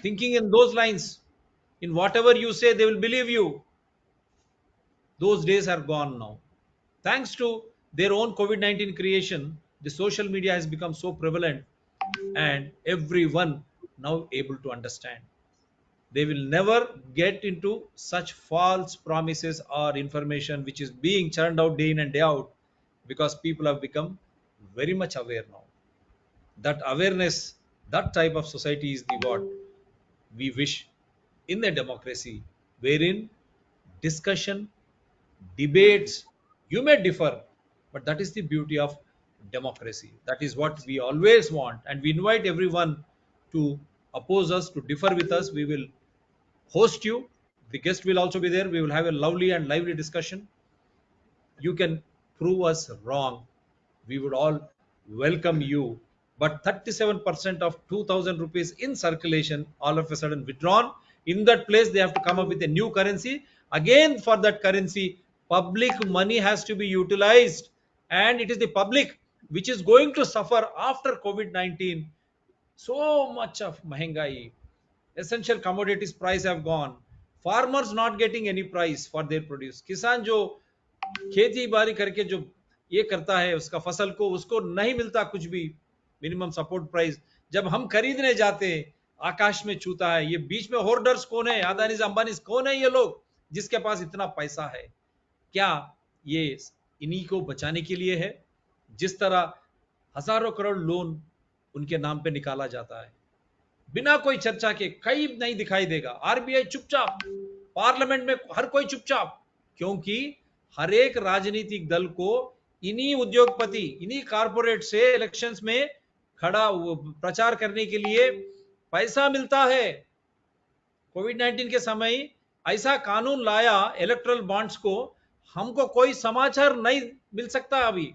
thinking in those lines? In whatever you say, they will believe you. Those days are gone now. Thanks to their own COVID-19 creation, the social media has become so prevalent, and everyone now able to understand. They will never get into such false promises or information which is being churned out day in and day out, because people have become very much aware now. That awareness, that type of society is the what we wish in a democracy, wherein discussion, debates, you may differ, but that is the beauty of democracy. That is what we always want, and we invite everyone to oppose us, to differ with us. We will host you. The guest will also be there. We will have a lovely and lively discussion. You can prove us wrong. We would all welcome you. But 37% of 2000 rupees in circulation all of a sudden withdrawn. In that place, they have to come up with a new currency. Again, for that currency, public money has to be utilized. And it is the public which is going to suffer after COVID-19. So much of mahangai. Essential commodities price have gone. Farmers not getting any price for their produce. किसान जो खेती बाड़ी करके जो ये करता है उसका फसल को, उसको नहीं मिलता कुछ भी। मिनिमम सपोर्ट प्राइस जब हम खरीदने जाते हैं आकाश में छूता है। ये बीच में होर्डर्स कौन है, अदानी अंबानी कौन है, ये लोग जिसके पास इतना पैसा है? क्या ये इन्हीं को बचाने के लिए है? जिस तरह हजारों करोड़ लोन उनके नाम पे निकाला जाता है बिना कोई चर्चा के, कहीं नहीं दिखाई देगा। आरबीआई चुपचाप, पार्लियामेंट में हर कोई चुपचाप, क्योंकि हर एक राजनीतिक दल को इन्हीं उद्योगपति, इन्हीं कारपोरेट से इलेक्शंस में खड़ा प्रचार करने के लिए पैसा मिलता है। कोविड-19 के समय ऐसा कानून लाया इलेक्ट्रल बॉन्ड्स को, हमको कोई समाचार नहीं मिल सकता अभी।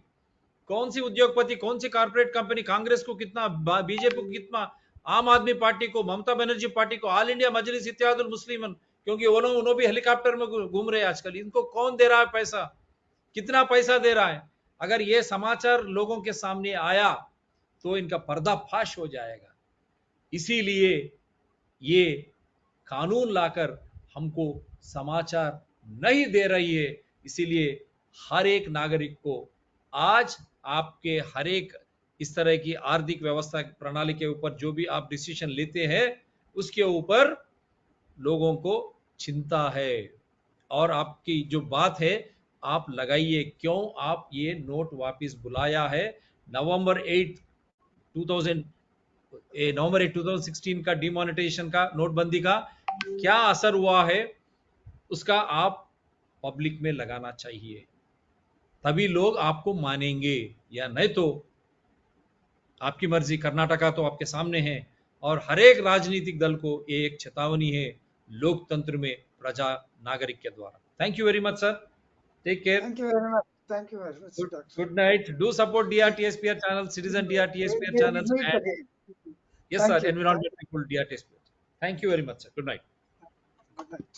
कौन सी उद्योगपति, कौन सी कारपोरेट कंपनी, कांग्रेस को कितना, बीजेपी को कितना, आम आदमी पार्टी को, ममता बनर्जी पार्टी को, ऑल इंडिया मजलिस इत्तेहादुल मुस्लिमीन, क्योंकि वो लोग भी हेलीकॉप्टर में घूम रहे हैं आजकल, इनको कौन दे रहा है पैसा, कितना पैसा दे रहा है? अगर ये समाचार लोगों के सामने आया तो इनका पर्दाफाश हो जाएगा। इसीलिए ये कानून लाकर हमको समाचार नहीं दे रही है। इसीलिए हर एक नागरिक को आज आपके हर एक इस तरह की आर्थिक व्यवस्था प्रणाली के ऊपर जो भी आप डिसीजन लेते हैं उसके ऊपर लोगों को चिंता है। और आपकी जो बात है आप लगाइए, क्यों आप ये नोट वापस बुलाया है? नवंबर 8 2016 का डिमोनेटाइजेशन का, नोटबंदी का क्या असर हुआ है उसका आप पब्लिक में लगाना चाहिए, तभी लोग आपको मानेंगे, या नहीं तो आपकी मर्जी। कर्नाटका तो आपके सामने है, और हर एक राजनीतिक दल को ये एक चेतावनी है लोकतंत्र में प्रजा नागरिक के द्वारा। Thank you very much sir, take care, Thank you very much. Thank you very much, Doctor. Good night, do support DRTSPR channel, citizen DRTSPR We will channels, meet and again. yes Thank sir, you. environment people DRTSPR. Thank you very much sir, good night. Good night.